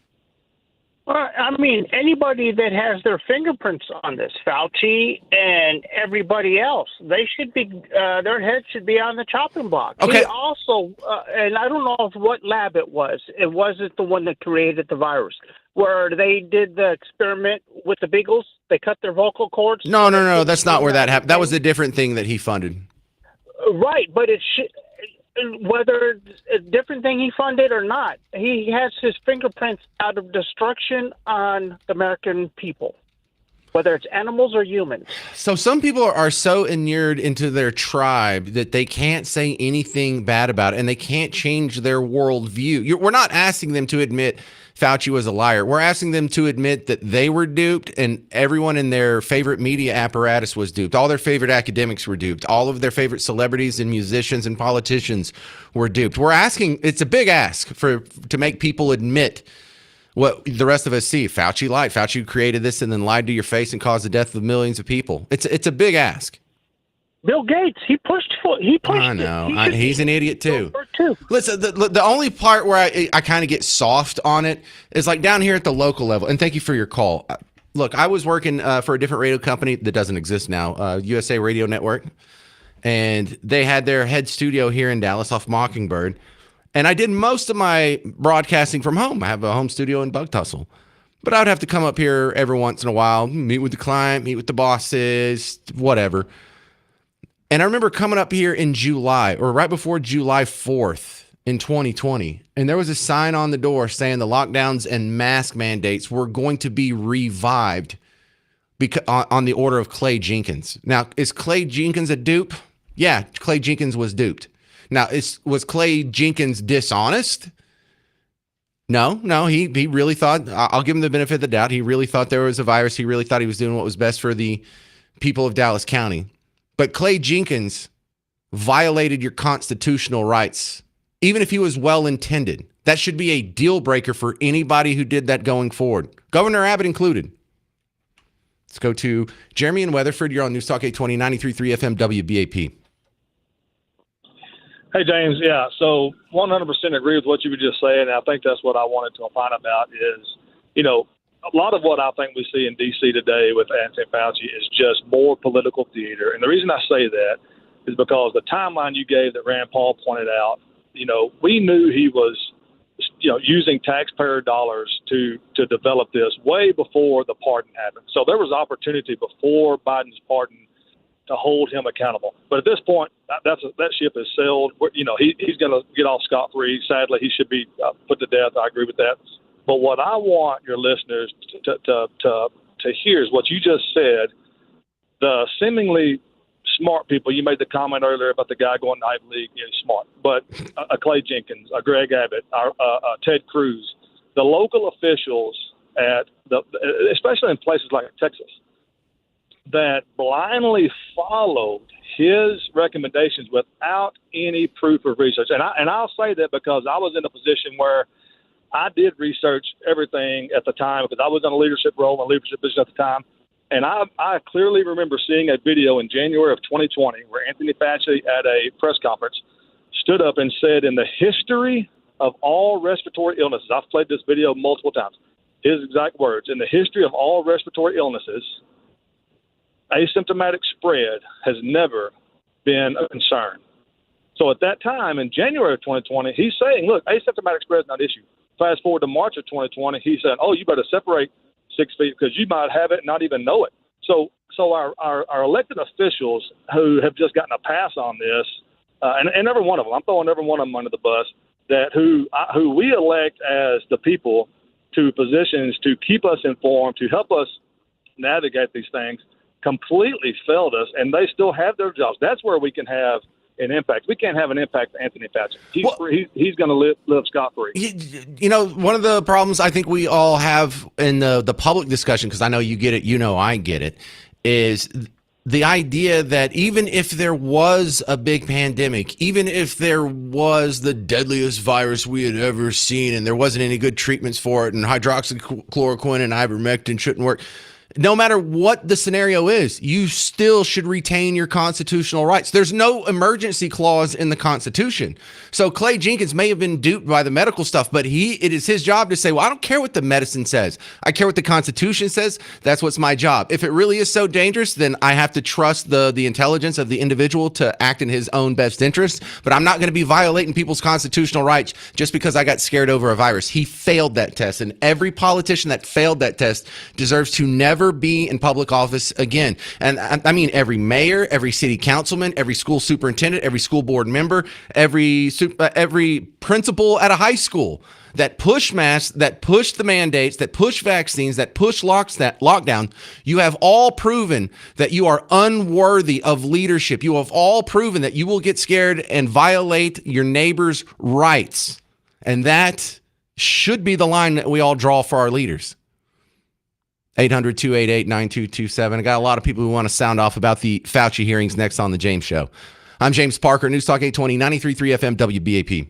Well, I mean, anybody that has their fingerprints on this, Fauci and everybody else, they should be, their head should be on the chopping block. Okay. He also, and I don't know what lab it was. It wasn't the one that created the virus, where they did the experiment with the Beagles. They cut their vocal cords. No. That's not where that happened. That was a different thing that he funded. Right, but it should. Whether it's a different thing he funded or not, he has his fingerprints out of destruction on the American people, whether it's animals or humans. So some people are so inured into their tribe that they can't say anything bad about it, and they can't change their worldview. We're not asking them to admit Fauci was a liar. We're asking them to admit that they were duped, and everyone in their favorite media apparatus was duped. All their favorite academics were duped. All of their favorite celebrities and musicians and politicians were duped. We're asking, it's a big ask to make people admit what the rest of us see. Fauci lied. Fauci created this and then lied to your face and caused the death of millions of people. It's a big ask. Bill Gates, he pushed. I know. He's an idiot too. Listen, the only part where I kind of get soft on it is like down here at the local level. And thank you for your call. Look, I was working for a different radio company that doesn't exist now, USA Radio Network, and they had their head studio here in Dallas off Mockingbird. And I did most of my broadcasting from home. I have a home studio in Bug Tussle. But I would have to come up here every once in a while, meet with the client, meet with the bosses, whatever. And I remember coming up here in July, or right before July 4th in 2020, and there was a sign on the door saying the lockdowns and mask mandates were going to be revived on the order of Clay Jenkins. Now, is Clay Jenkins a dupe? Yeah, Clay Jenkins was duped. Now, was Clay Jenkins dishonest? No, he really thought, I'll give him the benefit of the doubt, he really thought there was a virus. He really thought he was doing what was best for the people of Dallas County. But Clay Jenkins violated your constitutional rights, even if he was well intended. That should be a deal breaker for anybody who did that going forward, Governor Abbott included. Let's go to Jeremy in Weatherford. You're on News Talk 820, 93.3 FM WBAP. Hey, James. Yeah, so 100% agree with what you were just saying. And I think that's what I wanted to opine about is, a lot of what I think we see in D.C. today with Anthony Fauci is just more political theater. And the reason I say that is because the timeline you gave that Rand Paul pointed out, we knew he was, using taxpayer dollars to develop this way before the pardon happened. So there was opportunity before Biden's pardon to hold him accountable. But at this point, that ship has sailed. He's going to get off scot-free. Sadly, he should be put to death. I agree with that. But what I want your listeners to hear is what you just said. The seemingly smart people, you made the comment earlier about the guy going to Ivy League, smart. But Clay Jenkins, Greg Abbott, Ted Cruz, the local officials especially in places like Texas, that blindly followed his recommendations without any proof of research. And I'll say that because I was in a position where I did research everything at the time because I was in a leadership role and leadership position at the time. And I clearly remember seeing a video in January of 2020 where Anthony Fauci at a press conference stood up and said, in the history of all respiratory illnesses, I've played this video multiple times, his exact words, in the history of all respiratory illnesses, asymptomatic spread has never been a concern. So at that time, in January of 2020, he's saying, look, asymptomatic spread is not an issue. Fast forward to March of 2020, he said, oh, you better separate 6 feet because you might have it and not even know it. So our elected officials who have just gotten a pass on this, and every one of them, I'm throwing every one of them under the bus, that who we elect as the people to positions to keep us informed, to help us navigate these things, completely failed us, and they still have their jobs. That's where we can have an impact. We can't have an impact for Anthony Fauci. He's going to live scot-free. One of the problems I think we all have in the public discussion, because I know you get it, I get it, is the idea that even if there was a big pandemic, even if there was the deadliest virus we had ever seen and there wasn't any good treatments for it and hydroxychloroquine and ivermectin shouldn't work, no matter what the scenario is, you still should retain your constitutional rights. There's no emergency clause in the Constitution. So Clay Jenkins may have been duped by the medical stuff, but it is his job to say, well, I don't care what the medicine says. I care what the Constitution says. That's what's my job. If it really is so dangerous, then I have to trust the intelligence of the individual to act in his own best interest. But I'm not going to be violating people's constitutional rights just because I got scared over a virus. He failed that test, and every politician that failed that test deserves to never be in public office again. And I mean every mayor, every city councilman, every school superintendent, every school board member, every principal at a high school that push masks, that push the mandates, that push vaccines, that push lockdown. You have all proven that you are unworthy of leadership. You have all proven that you will get scared and violate your neighbor's rights. And that should be the line that we all draw for our leaders. 800-288-9227. I got a lot of people who want to sound off about the Fauci hearings next on The James Show. I'm James Parker, News Talk 820, 93.3 FM WBAP.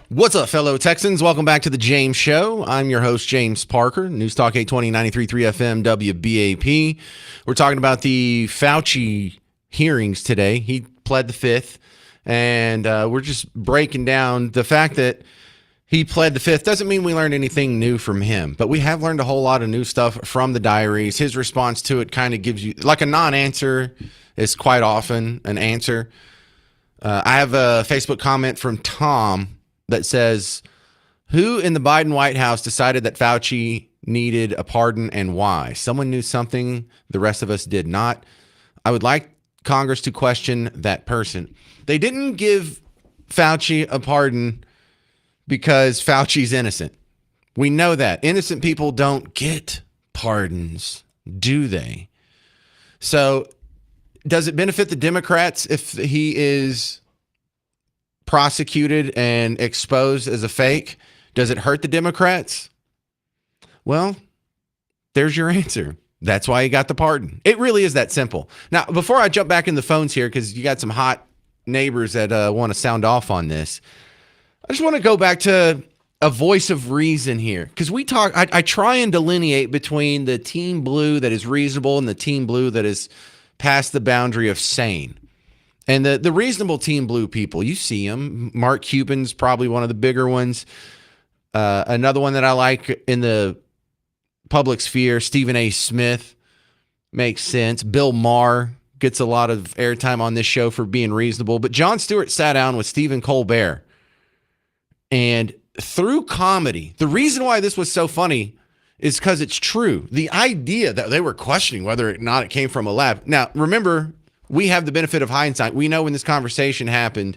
What's up, fellow Texans? Welcome back to the James Show. I'm your host, James Parker, News Talk 820, 93.3 FM, WBAP. We're talking about the Fauci hearings today. He pled the fifth, and we're just breaking down the fact that he pled the fifth doesn't mean we learned anything new from him, but we have learned a whole lot of new stuff from the diaries. His response to it kind of gives you, like, a non-answer is quite often an answer. I have a Facebook comment from Tom that says, who in the Biden White House decided that Fauci needed a pardon and why? Someone knew something the rest of us did not. I would like Congress to question that person. They didn't give Fauci a pardon because Fauci's innocent. We know that. Innocent people don't get pardons, do they? So does it benefit the Democrats if he is prosecuted and exposed as a fake? Does it hurt the Democrats? Well, there's your answer. That's why he got the pardon. It really is that simple. Now, before I jump back in the phones here, because you got some hot neighbors that want to sound off on this, I just want to go back to a voice of reason here, because we talk. I try and delineate between the team blue that is reasonable and the team blue that is past the boundary of sane. And the reasonable team blue people, you see them. Mark Cuban's probably one of the bigger ones. Another one that I like in the public sphere, Stephen A. Smith, makes sense. Bill Maher gets a lot of airtime on this show for being reasonable. But Jon Stewart sat down with Stephen Colbert. And through comedy, the reason why this was so funny is because it's true. The idea that they were questioning whether or not it came from a lab. Now, remember, we have the benefit of hindsight. We know when this conversation happened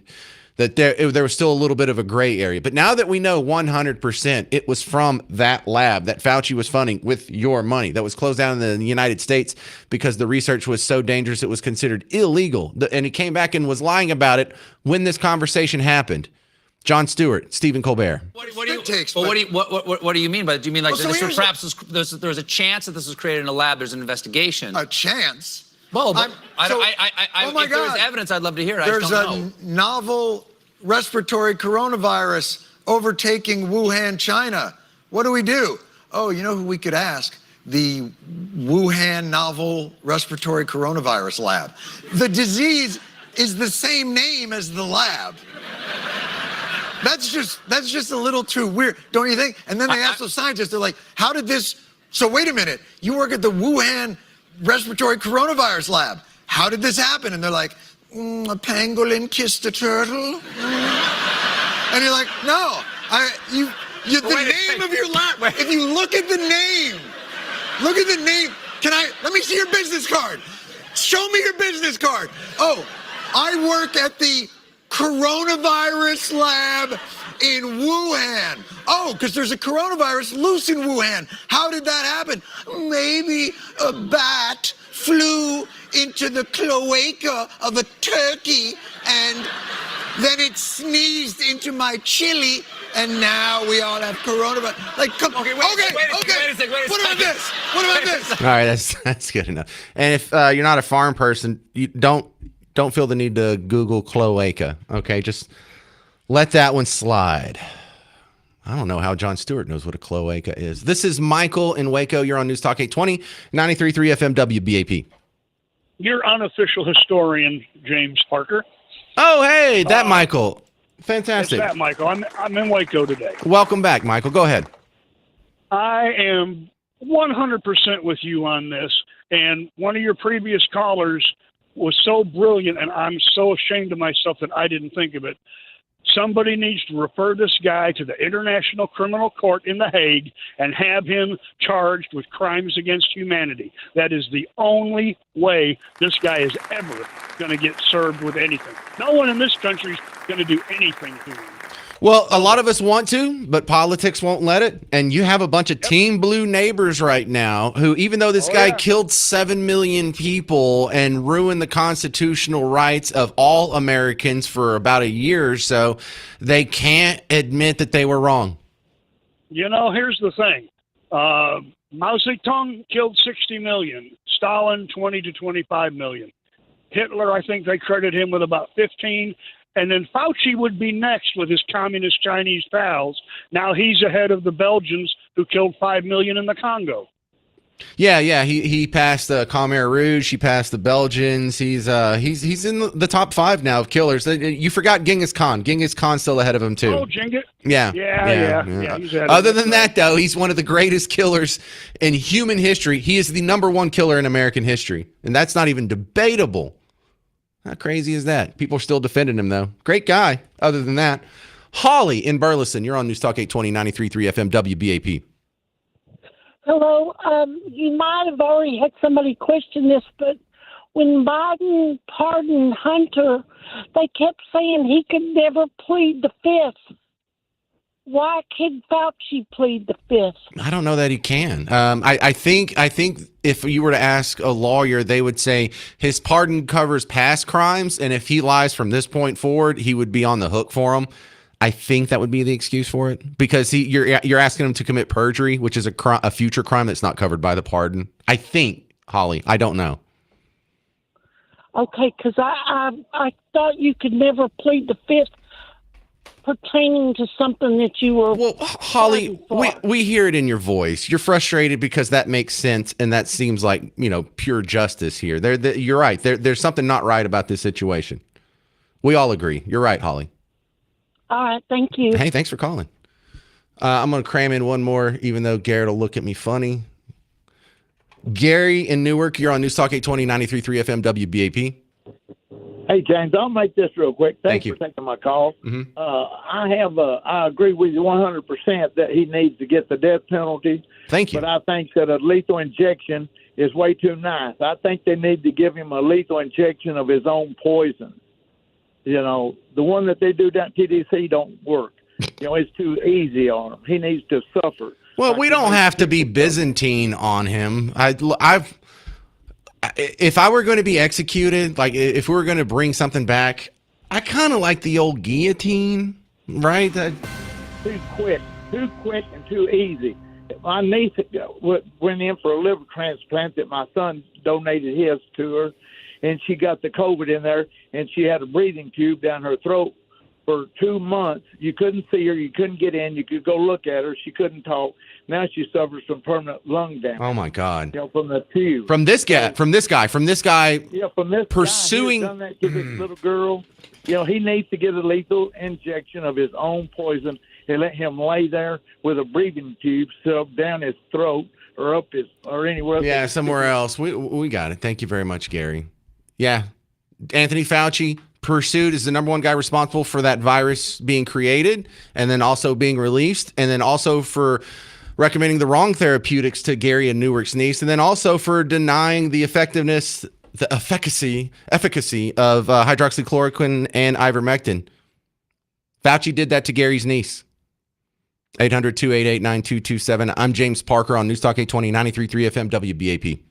that there was still a little bit of a gray area. But now that we know 100% it was from that lab that Fauci was funding with your money that was closed down in the United States because the research was so dangerous it was considered illegal. And he came back and was lying about it when this conversation happened. Jon Stewart, Stephen Colbert. What do you mean by that? Do you mean like perhaps there's a chance that this was created in a lab? There's an investigation. A chance? Well, but oh my if there was God. evidence, I'd love to hear it. There's I just don't know. a novel respiratory coronavirus overtaking Wuhan, China. What do we do? Oh, you know who we could ask? The Wuhan Novel Respiratory Coronavirus Lab. The disease is the same name as the lab. That's just a little too weird, don't you think? And then they ask the scientists, they're like, how did this, so wait a minute, you work at the Wuhan Respiratory Coronavirus Lab. How did this happen? And they're like, a pangolin kissed a turtle. And you're like, no, the name of your lab, if you look at the name, let me see your business card. Show me your business card. Oh, I work at the coronavirus lab in Wuhan. Oh, because there's a coronavirus loose in Wuhan. How did that happen? Maybe a bat flew into the cloaca of a turkey and then it sneezed into my chili and now we all have coronavirus. Like, come on. Okay. Wait a second. What about this? All right, that's good enough. And if you're not a farm person, you don't feel the need to Google cloaca. Okay, just let that one slide. I don't know how Jon Stewart knows what a cloaca is. This is Michael in Waco. You're on News Talk 820, 93.3 FM WBAP. Your unofficial historian, James Parker. Oh, hey, that Michael. Fantastic. It's that Michael. I'm in Waco today. Welcome back, Michael. Go ahead. I am 100% with you on this. And one of your previous callers was so brilliant, and I'm so ashamed of myself that I didn't think of it. Somebody needs to refer this guy to the International Criminal Court in The Hague and have him charged with crimes against humanity. That is the only way this guy is ever going to get served with anything. No one in this country is going to do anything to him. Well, a lot of us want to, but politics won't let it. And you have a bunch of Team Blue neighbors right now who, even though this guy killed 7 million people and ruined the constitutional rights of all Americans for about a year or so, they can't admit that they were wrong. You know, here's the thing. Mao Zedong killed 60 million. Stalin, 20 to 25 million. Hitler, I think they credit him with about 15. And then Fauci would be next with his communist Chinese pals. Now he's ahead of the Belgians who killed 5 million in the Congo. Yeah. He passed Khmer Rouge. He passed the Belgians. He's in the top 5 now of killers. You forgot Genghis Khan. Genghis Khan's still ahead of him too. Oh, Genghis. Yeah. He's ahead Other of him. than that, though, he's one of the greatest killers in human history. He is the number 1 killer in American history, and that's not even debatable. How crazy is that? People are still defending him, though. Great guy. Other than that, Holly in Burleson, you're on News Talk 820 93.3 FM WBAP. Hello. You might have already had somebody question this, but when Biden pardoned Hunter, they kept saying he could never plead the Fifth. Why can Fauci plead the Fifth? I don't know that he can. I think if you were to ask a lawyer, they would say his pardon covers past crimes, and if he lies from this point forward, he would be on the hook for them. I think that would be the excuse for it, because you're asking him to commit perjury, which is a future crime that's not covered by the pardon. I think, Holly. I don't know. Okay, because I thought you could never plead the Fifth pertaining to something that you were. Well, Holly, we hear it in your voice. You're frustrated because that makes sense, and that seems like pure justice here. You're right. There's something not right about this situation. We all agree. You're right, Holly. All right, thank you. Hey, thanks for calling. I'm going to cram in one more, even though Garrett will look at me funny. Gary in Newark, you're on News Talk 820 93.3 FM WBAP. Hey, James, I'll make this real quick. Thank you for taking my call. Mm-hmm. I agree with you 100% that he needs to get the death penalty. Thank you. But I think that a lethal injection is way too nice. I think they need to give him a lethal injection of his own poison. The one that they do down at TDC don't work. It's too easy on him. He needs to suffer. Well, we don't have to be Byzantine on him. If I were going to be executed, like if we were going to bring something back, I kind of like the old guillotine, right? Too quick and too easy. My niece went in for a liver transplant that my son donated his to her, and she got the COVID in there, and she had a breathing tube down her throat for 2 months. You couldn't see her. You couldn't get in. You could go look at her. She couldn't talk. Now she suffers from permanent lung damage. Oh, my God. From the tube. From this guy. Yeah, from this pursuing. guy who's done that to this little girl. He needs to get a lethal injection of his own poison and let him lay there with a breathing tube shoved down his throat or up or anywhere else. Yeah, somewhere else. We got it. Thank you very much, Gary. Yeah. Anthony Fauci pursued as the number 1 guy responsible for that virus being created and then also being released, and then also for recommending the wrong therapeutics to Gary and Newark's niece, and then also for denying the efficacy of hydroxychloroquine and ivermectin. Fauci did that to Gary's niece. 800-288-9227. I'm James Parker on News Talk 820 93.3 FM WBAP.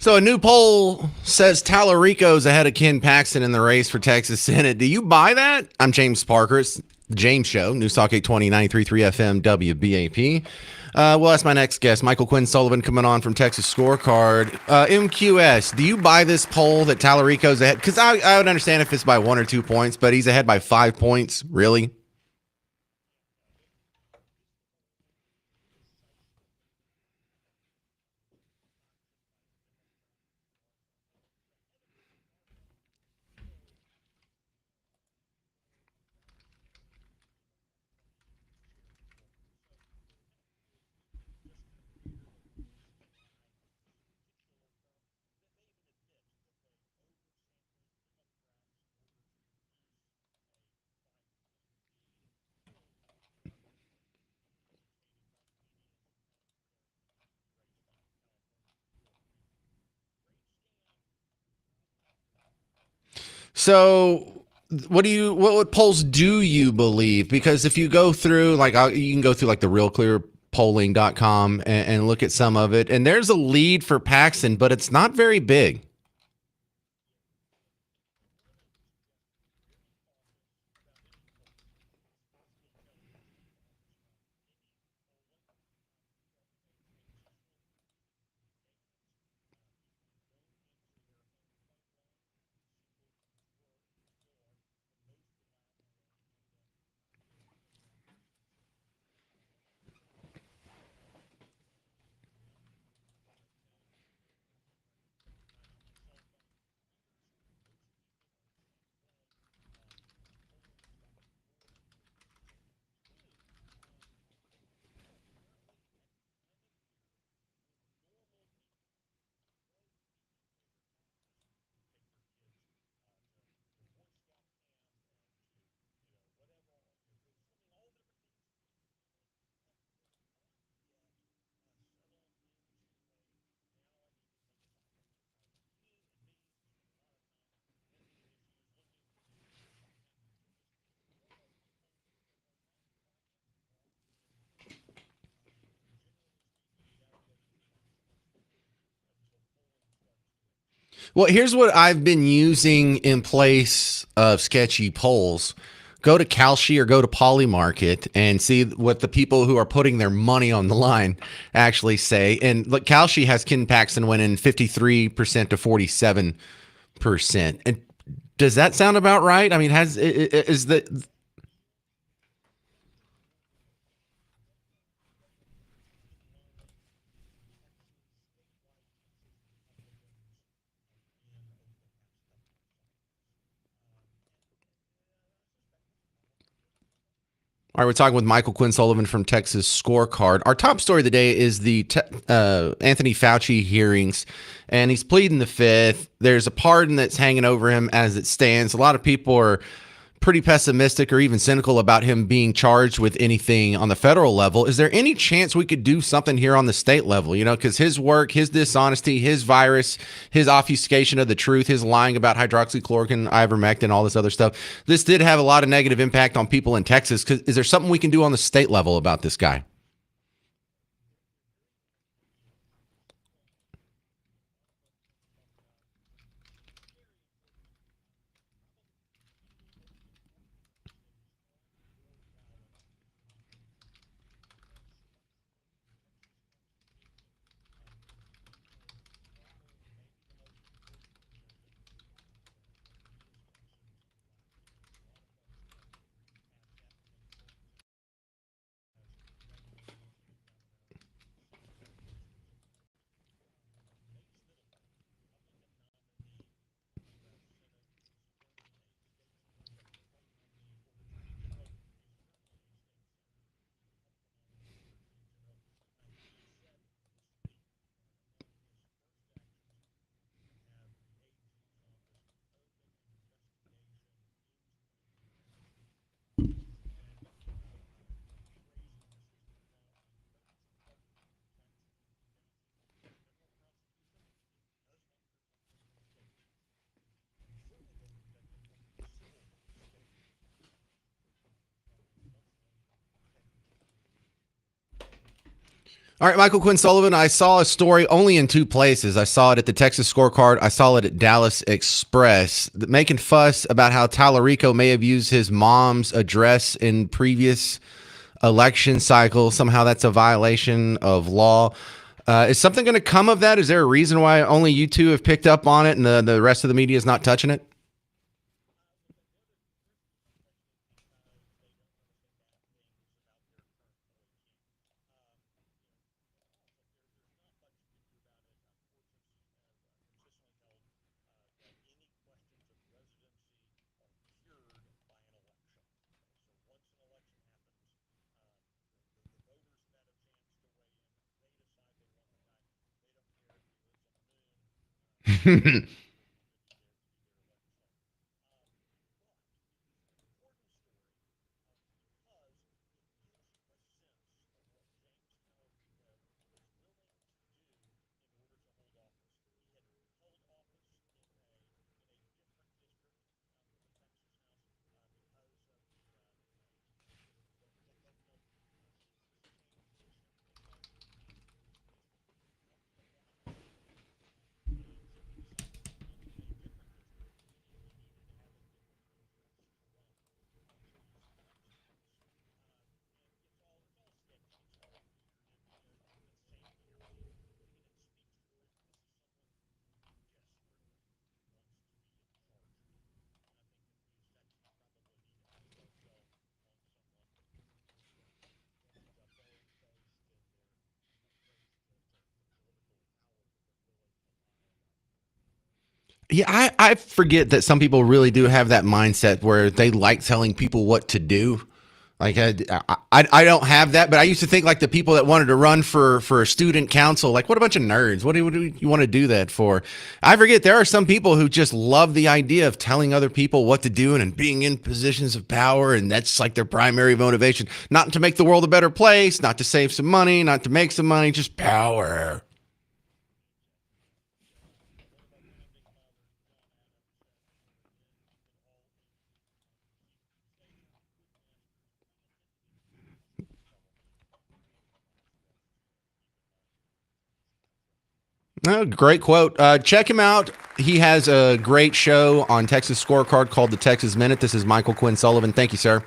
So a new poll says Tallarico's ahead of Ken Paxton in the race for Texas Senate. Do you buy that? I'm James Parker. It's the James Show, News Talk 820, 93.3 FM, WBAP. Well, that's my next guest, Michael Quinn Sullivan, coming on from Texas Scorecard. MQS, do you buy this poll that Tallarico's ahead? Because I would understand if it's by 1 or 2 points, but he's ahead by 5 points. Really? So what polls do you believe? Because if you go through, like, you can go through like the realclearpolling.com and look at some of it, and there's a lead for Paxton, but it's not very big. Well, here's what I've been using in place of sketchy polls. Go to Kalshi or go to Polymarket and see what the people who are putting their money on the line actually say. And look, Kalshi has Ken Paxton winning 53% to 47%. And does that sound about right? I mean, is the All right, we're talking with Michael Quinn Sullivan from Texas Scorecard. Our top story of the day is the Anthony Fauci hearings, and he's pleading the fifth. There's a pardon that's hanging over him as it stands. A lot of people are pretty pessimistic or even cynical about him being charged with anything on the federal level. Is there any chance we could do something here on the state level? You know, because his work, his dishonesty, his virus, his obfuscation of the truth, his lying about hydroxychloroquine, ivermectin, all this other stuff. This did have a lot of negative impact on people in Texas. Is there something we can do on the state level about this guy? All right, Michael Quinn Sullivan, I saw a story only in two places. I saw it at the Texas Scorecard. I saw it at Dallas Express, making fuss about how Tallarico may have used his mom's address in previous election cycle. Somehow that's a violation of law. Is something going to come of that? Is there a reason why only you two have picked up on it and the rest of the media is not touching it? Yeah, I forget that some people really do have that mindset where they like telling people what to do. Like I don't have that, but I used to think like the people that wanted to run for student council, like what a bunch of nerds. What do you want to do that for? I forget there are some people who just love the idea of telling other people what to do and being in positions of power, and that's like their primary motivation. Not to make the world a better place, not to save some money, not to make some money, just power. Oh, great quote. Check him out. He has a great show on Texas Scorecard called the Texas Minute. This is Michael Quinn Sullivan. Thank you, sir.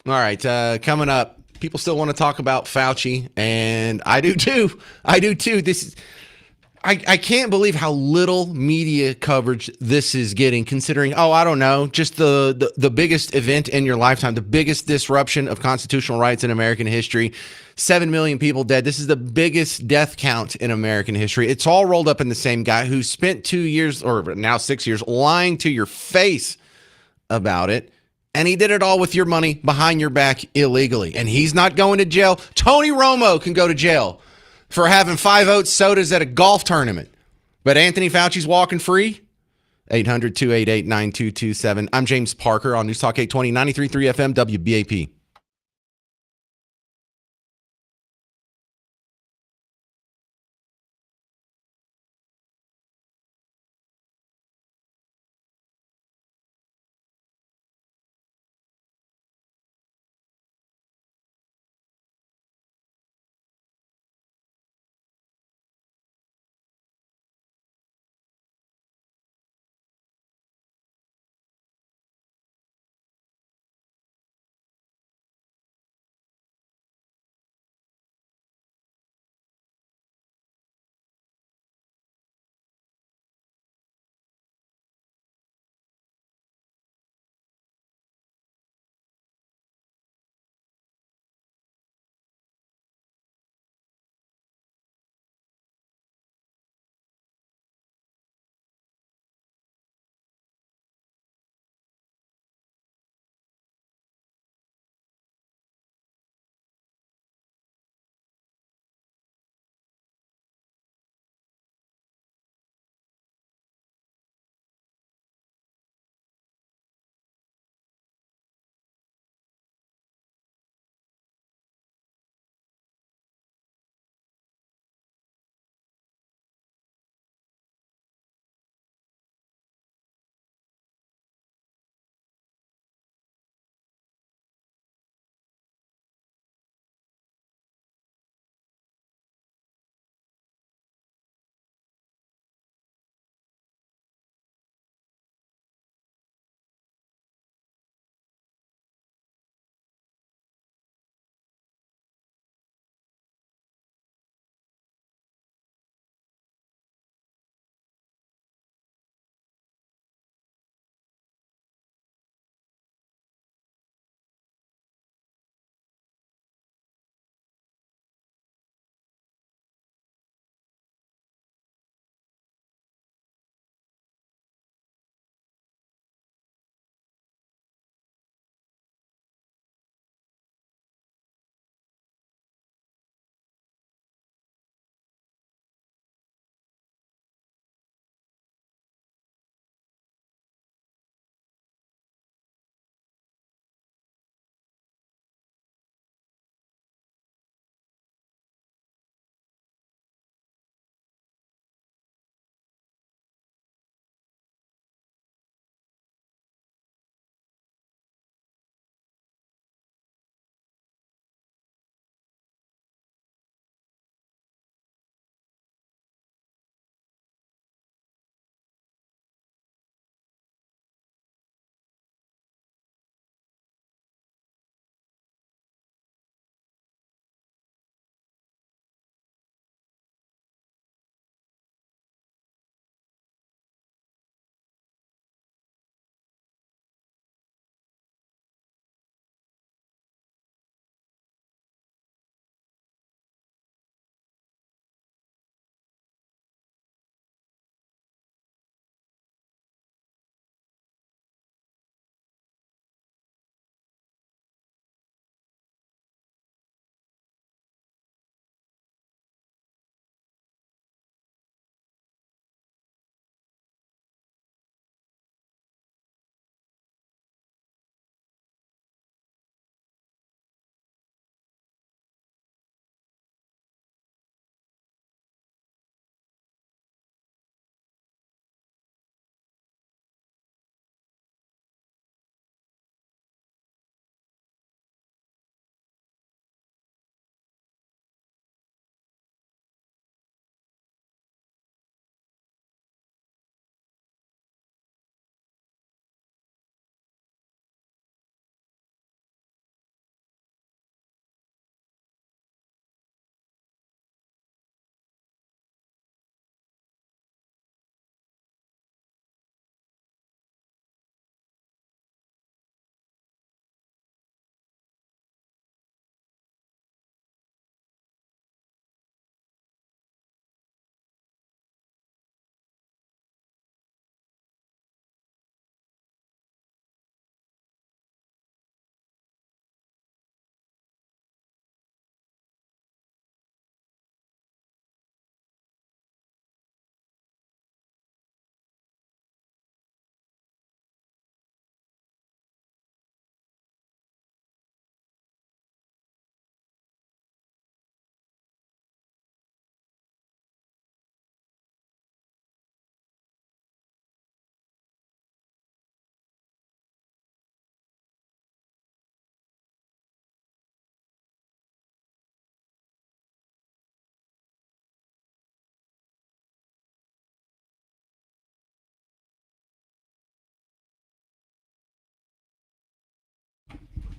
All right. Coming up, people still want to talk about Fauci, and I do too. I do too. I can't believe how little media coverage this is getting, considering, I don't know, just the biggest event in your lifetime, the biggest disruption of constitutional rights in American history. 7 million people dead. This is the biggest death count in American history. It's all rolled up in the same guy who spent 2 years, or now 6 years, lying to your face about it. And he did it all with your money behind your back illegally. And he's not going to jail. Tony Romo can go to jail for having 5-ounce sodas at a golf tournament. But Anthony Fauci's walking free. 800-288-9227. I'm James Parker on News Talk 820, 93.3 FM, WBAP.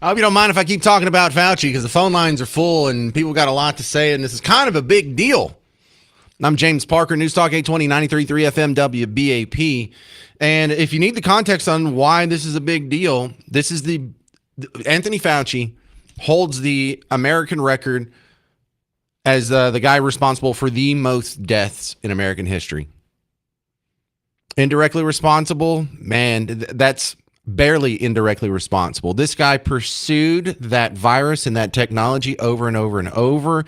I hope you don't mind if I keep talking about Fauci because the phone lines are full and people got a lot to say, and this is kind of a big deal. I'm James Parker, News Talk 820, 93.3 FM WBAP. And if you need the context on why this is a big deal, this is Anthony Fauci holds the American record as the guy responsible for the most deaths in American history. Indirectly responsible, man, that's barely indirectly responsible. This guy pursued that virus and that technology over and over and over.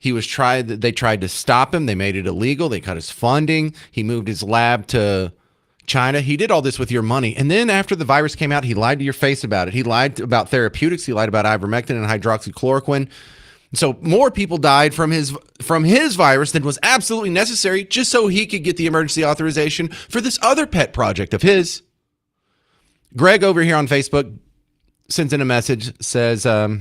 They tried to stop him. They made it illegal. They cut his funding. He moved his lab to China. He did all this with your money. And then after the virus came out, he lied to your face about it. He lied about therapeutics. He lied about ivermectin and hydroxychloroquine. So more people died from his virus than was absolutely necessary just so he could get the emergency authorization for this other pet project of his. Greg over here on Facebook sends in a message, says, I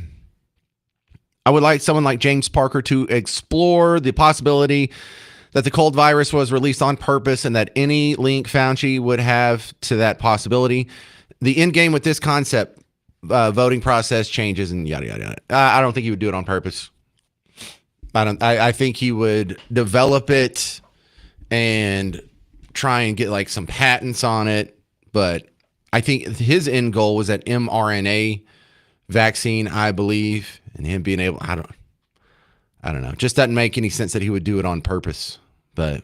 would like someone like James Parker to explore the possibility that the cold virus was released on purpose and that any link Fauci would have to that possibility. The end game with this concept, voting process changes and yada, yada, yada. I don't think he would do it on purpose. I think he would develop it and try and get like some patents on it. But I think his end goal was that mRNA vaccine, I believe, and him being able, I don't know. It just doesn't make any sense that he would do it on purpose. But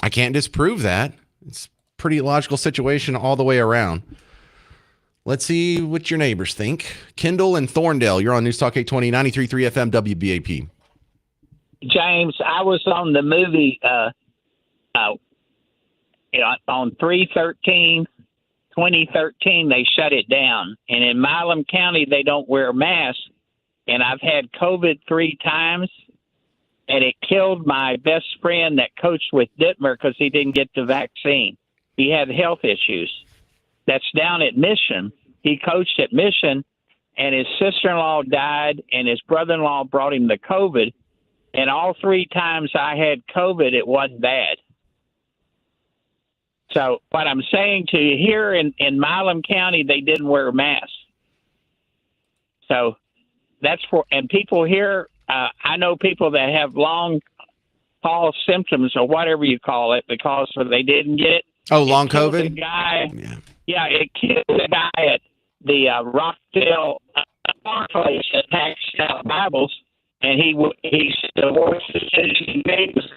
I can't disprove that. It's a pretty logical situation all the way around. Let's see what your neighbors think. Kendall and Thorndale, you're on News Talk 820, 93.3 FM WBAP. James, I was on the movie on 3/13/2013. They shut it down. And in Milam County, they don't wear masks. And I've had COVID 3 times. And it killed my best friend that coached with Dittmer because he didn't get the vaccine. He had health issues. That's down at Mission. He coached at Mission, and his sister-in-law died, and his brother-in-law brought him the COVID. And all 3 times I had COVID, it wasn't bad. So what I'm saying to you, here in Milam County, they didn't wear masks. So that's and people here, I know people that have long haul symptoms or whatever you call it because they didn't get it. Oh, long COVID? Yeah, it killed the guy at the Rockdale place that packs out Bibles, and he's the worst decision he made was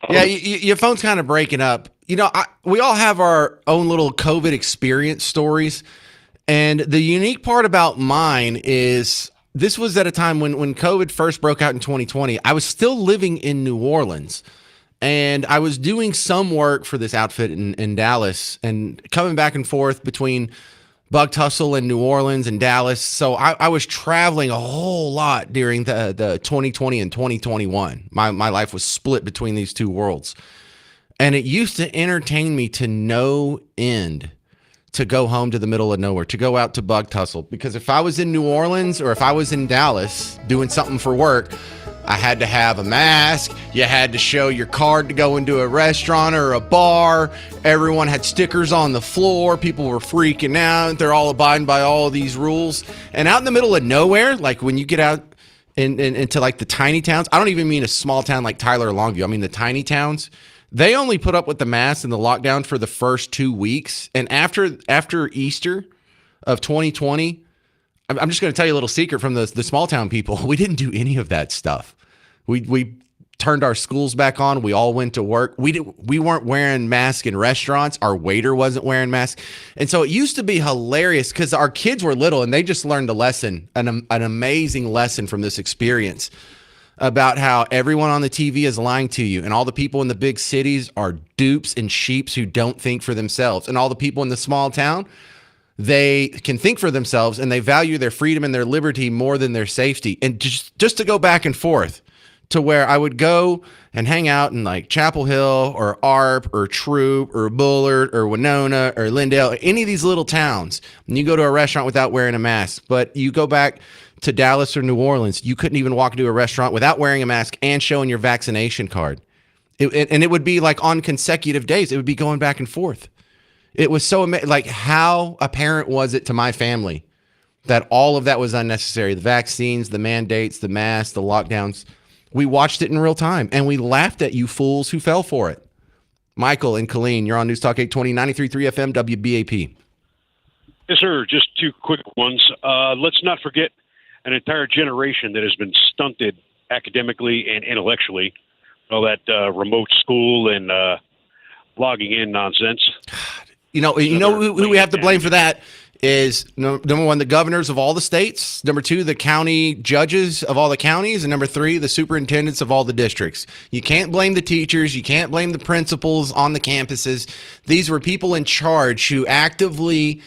Yeah, your phone's kind of breaking up. You know, we all have our own little COVID experience stories, and the unique part about mine is this was at a time when COVID first broke out in 2020. I was still living in New Orleans, and I was doing some work for this outfit in Dallas and coming back and forth between Bug Tussle and New Orleans and Dallas. So I was traveling a whole lot during the 2020 and 2021. My life was split between these two worlds. And it used to entertain me to no end to go home to the middle of nowhere, to go out to Bug Tussle. Because if I was in New Orleans or if I was in Dallas doing something for work, I had to have a mask. You had to show your card to go into a restaurant or a bar. Everyone had stickers on the floor. People were freaking out. They're all abiding by all of these rules. And out in the middle of nowhere, like when you get out into like the tiny towns, I don't even mean a small town like Tyler or Longview. I mean the tiny towns. They only put up with the mask and the lockdown for the first 2 weeks. And after Easter of 2020, I'm just going to tell you a little secret from the small town people. We didn't do any of that stuff. We turned our schools back on. We all went to work. We weren't wearing masks in restaurants. Our waiter wasn't wearing masks. And so it used to be hilarious because our kids were little and they just learned a lesson, an amazing lesson from this experience about how everyone on the TV is lying to you and all the people in the big cities are dupes and sheeps who don't think for themselves. And all the people in the small town, they can think for themselves and they value their freedom and their liberty more than their safety. And just to go back and forth to where I would go and hang out in like Chapel Hill or Arp or Troop or Bullard or Winona or Lindale, any of these little towns, and you go to a restaurant without wearing a mask. But you go back to Dallas or New Orleans, you couldn't even walk into a restaurant without wearing a mask and showing your vaccination card. And it would be like on consecutive days. It would be going back and forth. It was so amazing. Like, how apparent was it to my family that all of that was unnecessary. The vaccines, the mandates, the masks, the lockdowns. We watched it in real time, and we laughed at you fools who fell for it. Michael and Colleen, you're on News Talk 820, 93.3 FM, WBAP. Yes, sir. Just two quick ones. Let's not forget an entire generation that has been stunted academically and intellectually. All that remote school and logging in nonsense. You know who we have to blame for that is number one, the governors of all the states. Number two, the county judges of all the counties. And number three, the superintendents of all the districts. You can't blame the teachers. You can't blame the principals on the campuses. These were people in charge who actively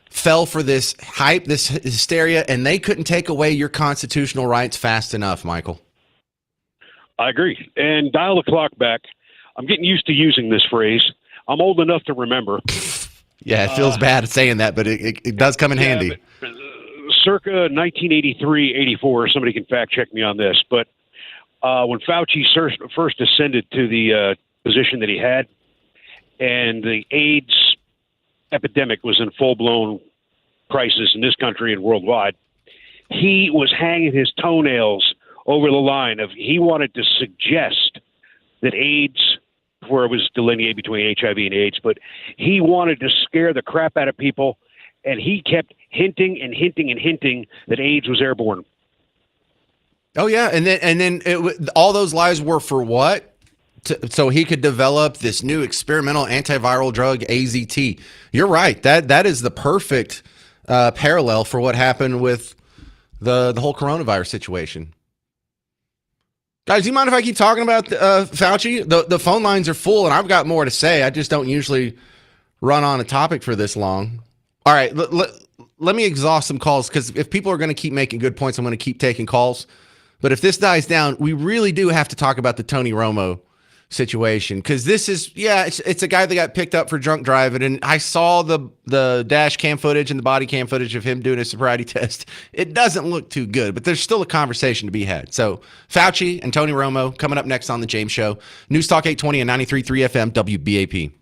fell for this hype, this hysteria, and they couldn't take away your constitutional rights fast enough, Michael. I agree. And dial the clock back. I'm getting used to using this phrase. I'm old enough to remember. Yeah, it feels bad saying that, but it does come in handy. Circa 1983, 84, somebody can fact check me on this, but when Fauci first ascended to the position that he had, and the AIDS epidemic was in full-blown crisis in this country and worldwide, he was hanging his toenails over the line of he wanted to suggest that AIDS, where it was delineated between HIV and AIDS, but he wanted to scare the crap out of people, and he kept hinting and hinting and hinting that AIDS was airborne. Oh yeah, and then all those lies were for what? So he could develop this new experimental antiviral drug AZT. You're right. That is the perfect parallel for what happened with the whole coronavirus situation. Guys, do you mind if I keep talking about Fauci? The phone lines are full, and I've got more to say. I just don't usually run on a topic for this long. All right, let me exhaust some calls, because if people are going to keep making good points, I'm going to keep taking calls. But if this dies down, we really do have to talk about the Tony Romo situation, because this is, it's a guy that got picked up for drunk driving, and I saw the dash cam footage and the body cam footage of him doing a sobriety test. It doesn't look too good, but there's still a conversation to be had. So Fauci and Tony Romo coming up next on the James Show. News Talk 820 and 93.3 FM WBAP.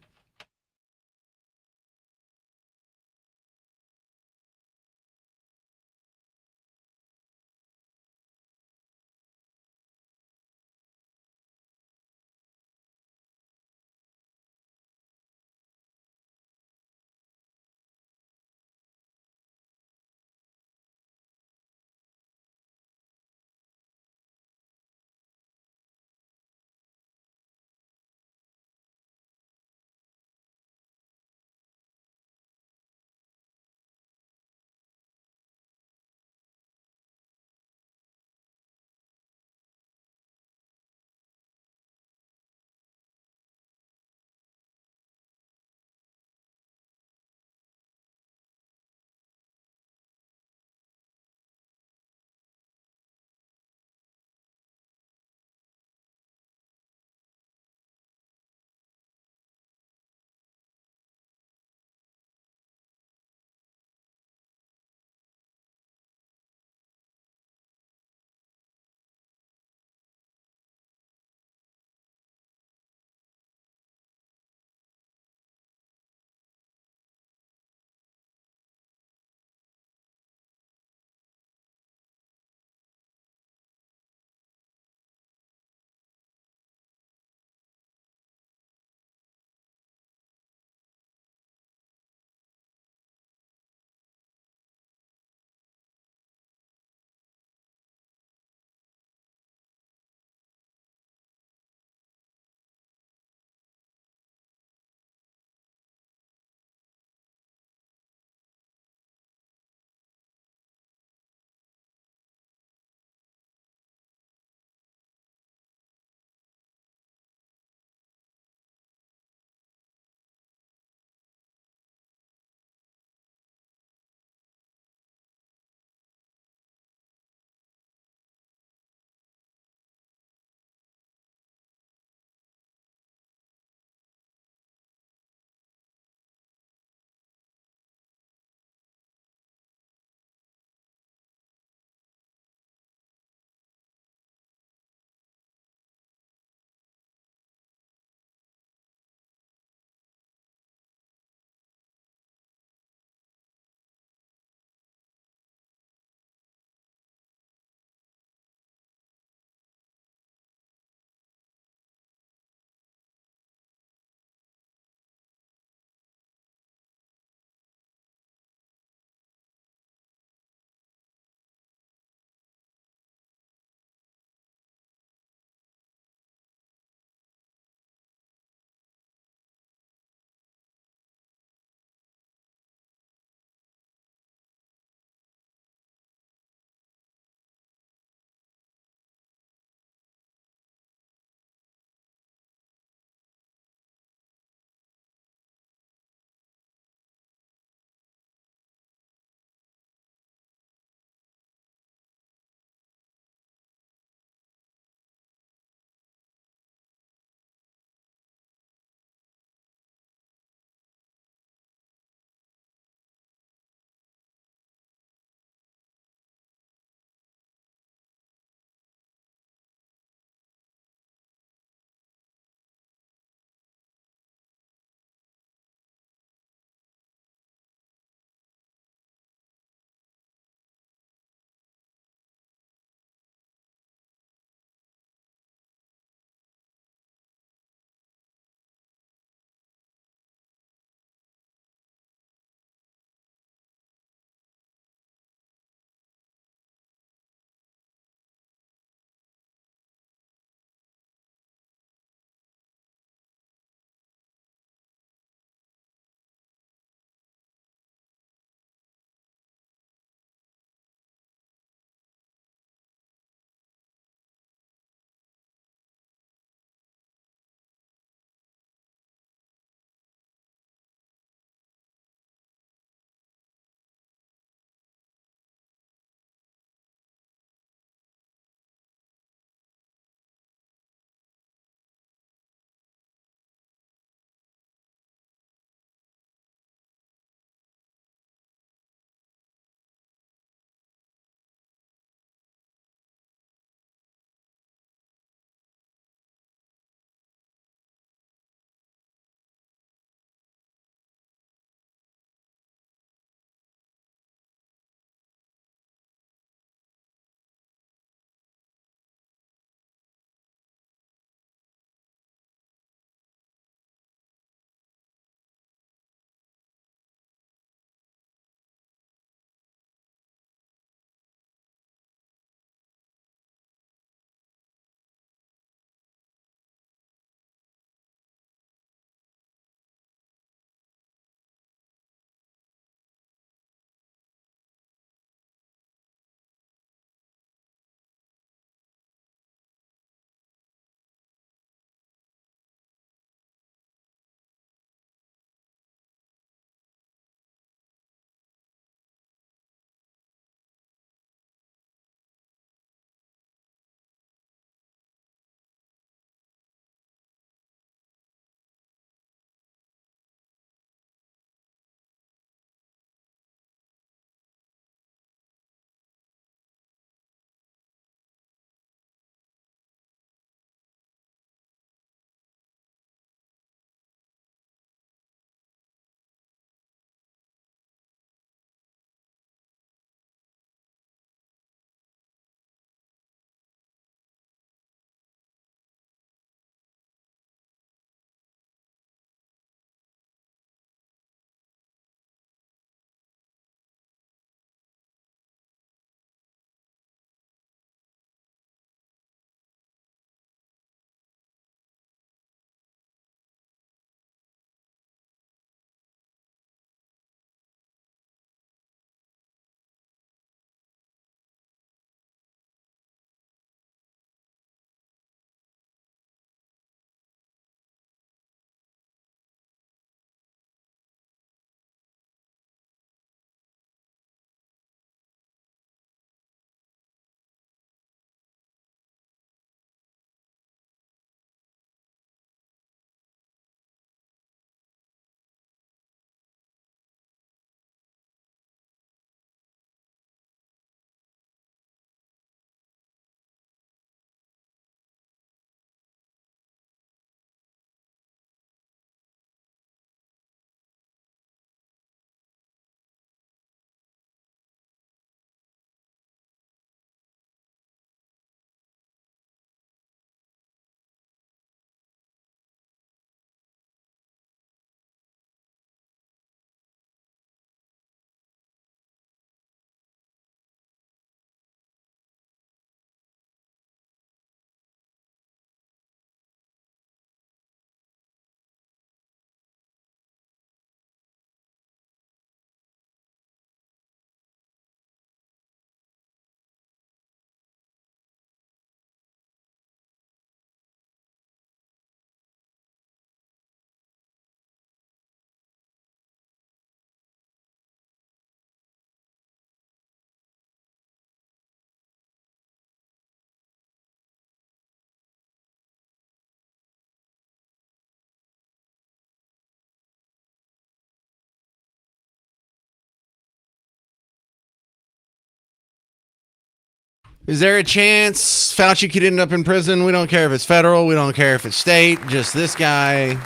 Is there a chance Fauci could end up in prison? We don't care if it's federal. We don't care if it's state. Just this guy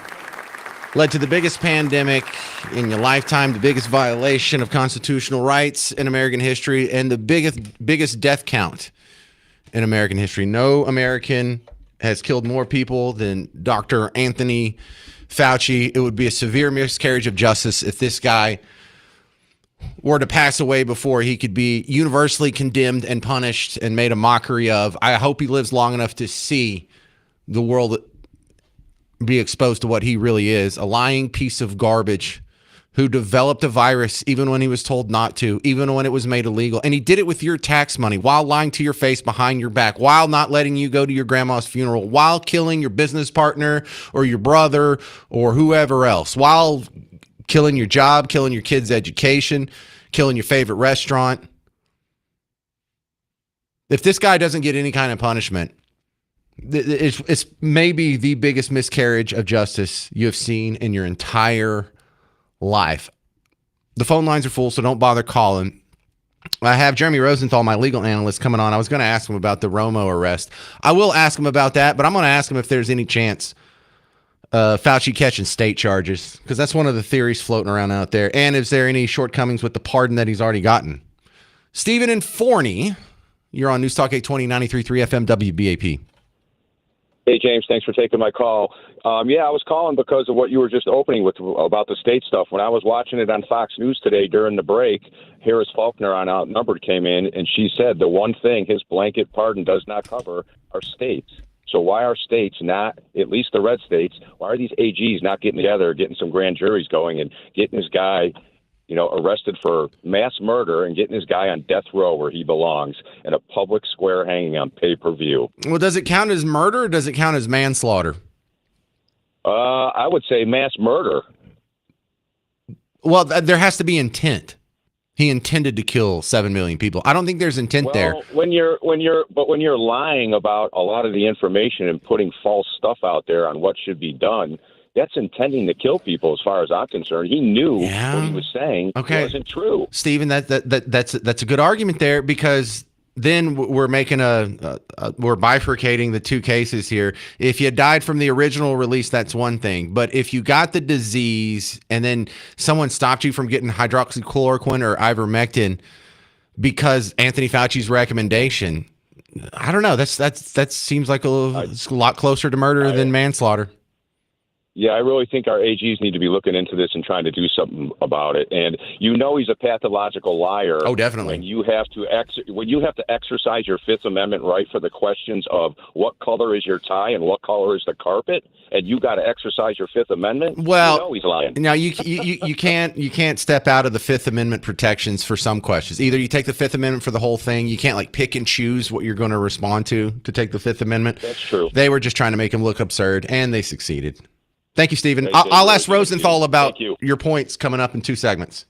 led to the biggest pandemic in your lifetime, the biggest violation of constitutional rights in American history, and the biggest death count in American history. No American has killed more people than Dr. Anthony Fauci. It would be a severe miscarriage of justice if this guy were to pass away before he could be universally condemned and punished and made a mockery of. I hope he lives long enough to see the world be exposed to what he really is, a lying piece of garbage who developed a virus even when he was told not to, even when it was made illegal. And he did it with your tax money while lying to your face behind your back, while not letting you go to your grandma's funeral, while killing your business partner or your brother or whoever else, while killing your job, killing your kids' education, killing your favorite restaurant. If this guy doesn't get any kind of punishment, it's maybe the biggest miscarriage of justice you have seen in your entire life. The phone lines are full, so don't bother calling. I have Jeremy Rosenthal, my legal analyst, coming on. I was going to ask him about the Romo arrest. I will ask him about that, but I'm going to ask him if there's any chance Fauci catching state charges, because that's one of the theories floating around out there. And is there any shortcomings with the pardon that he's already gotten? Stephen and Forney, you're on News Talk 820 93.3 FM WBAP. Hey, James, thanks for taking my call. I was calling because of what you were just opening with about the state stuff. When I was watching it on Fox News today during the break, Harris Faulkner on Outnumbered came in, and she said the one thing his blanket pardon does not cover are states. So why are states not, at least the red states, why are these AGs not getting together, getting some grand juries going and getting this guy, arrested for mass murder and getting this guy on death row where he belongs in a public square hanging on pay-per-view? Well, does it count as murder or does it count as manslaughter? I would say mass murder. Well, there has to be intent. He intended to kill 7 million people. I don't think there's intent there. When you're lying about a lot of the information and putting false stuff out there on what should be done, that's intending to kill people as far as I'm concerned. He knew what he was saying wasn't true. Stephen, that's a good argument there, because then we're making we're bifurcating the two cases here. If you died from the original release, that's one thing. But if you got the disease and then someone stopped you from getting hydroxychloroquine or ivermectin because Anthony Fauci's recommendation, I don't know. That seems like a lot closer to murder than manslaughter. Yeah, I really think our AGs need to be looking into this and trying to do something about it. And he's a pathological liar. Oh, definitely. When you have to exercise your Fifth Amendment right for the questions of what color is your tie and what color is the carpet, and you got to exercise your Fifth Amendment. Well, he's lying. Now you can't step out of the Fifth Amendment protections for some questions. Either you take the Fifth Amendment for the whole thing. You can't pick and choose what you're going to respond to take the Fifth Amendment. That's true. They were just trying to make him look absurd, and they succeeded. Thank you, Stephen. I'll ask Rosenthal about your points coming up in 2 segments.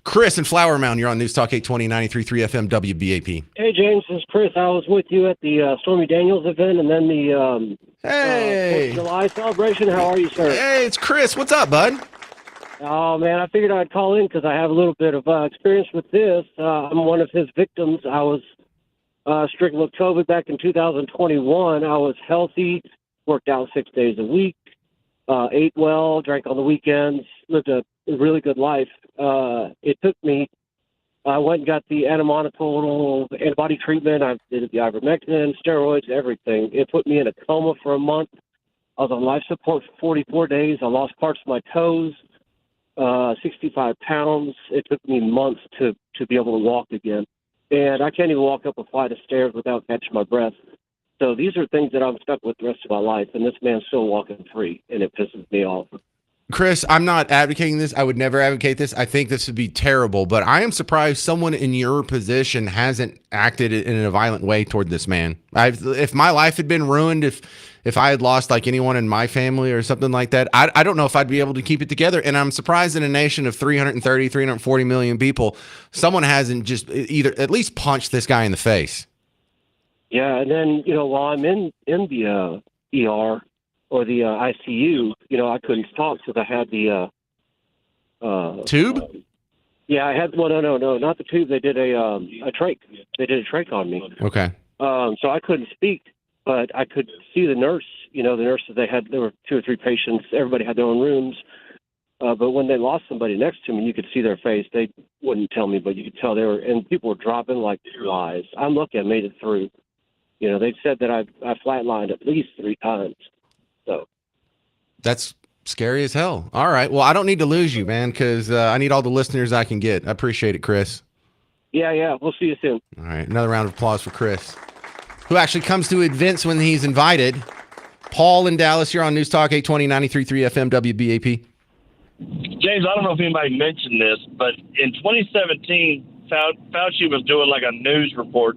Chris in Flower Mound, you're on News Talk 820 93.3 FM WBAP. Hey, James, this is Chris. I was with you at the Stormy Daniels event and then the 4th of July celebration. How are you, sir? Hey, it's Chris. What's up, bud? Oh, man, I figured I'd call in because I have a little bit of experience with this. I'm one of his victims. I was stricken with COVID back in 2021. I was healthy, worked out 6 days a week. Ate well, drank on the weekends, lived a really good life. It took me, I went and got the antimonoclonal antibody treatment. I did the ivermectin, steroids, everything. It put me in a coma for a month. I was on life support for 44 days. I lost parts of my toes, 65 pounds. It took me months to be able to walk again. And I can't even walk up a flight of stairs without catching my breath. So these are things that I'm stuck with the rest of my life, and this man's still walking free, and it pisses me off. Chris, I'm not advocating this. I would never advocate this. I think this would be terrible, but I am surprised someone in your position hasn't acted in a violent way toward this man. If my life had been ruined, if I had lost anyone in my family or something like that, I don't know if I'd be able to keep it together. And I'm surprised in a nation of 340 million people, someone hasn't just either at least punched this guy in the face. Yeah, and then, while I'm in the ER or the ICU, I couldn't talk because I had the tube? Yeah, I had. Well, no, not the tube. They did a trach. They did a trach on me. Okay. So I couldn't speak, but I could see the nurse. The nurses there were 2 or 3 patients. Everybody had their own rooms. But when they lost somebody next to me, you could see their face. They wouldn't tell me, but you could tell and people were dropping like flies. I'm lucky I made it through. They said that I flatlined at least 3 times. So That's scary as hell. All right. Well, I don't need to lose you, man, because I need all the listeners I can get. I appreciate it, Chris. yeah, we'll see you soon. All right. Another round of applause for Chris, who actually comes to events when he's invited. Paul in Dallas, you're on News Talk 820 93.3 FM WBAP. James, I don't know if anybody mentioned this, but in 2017, Fauci was doing like a news report,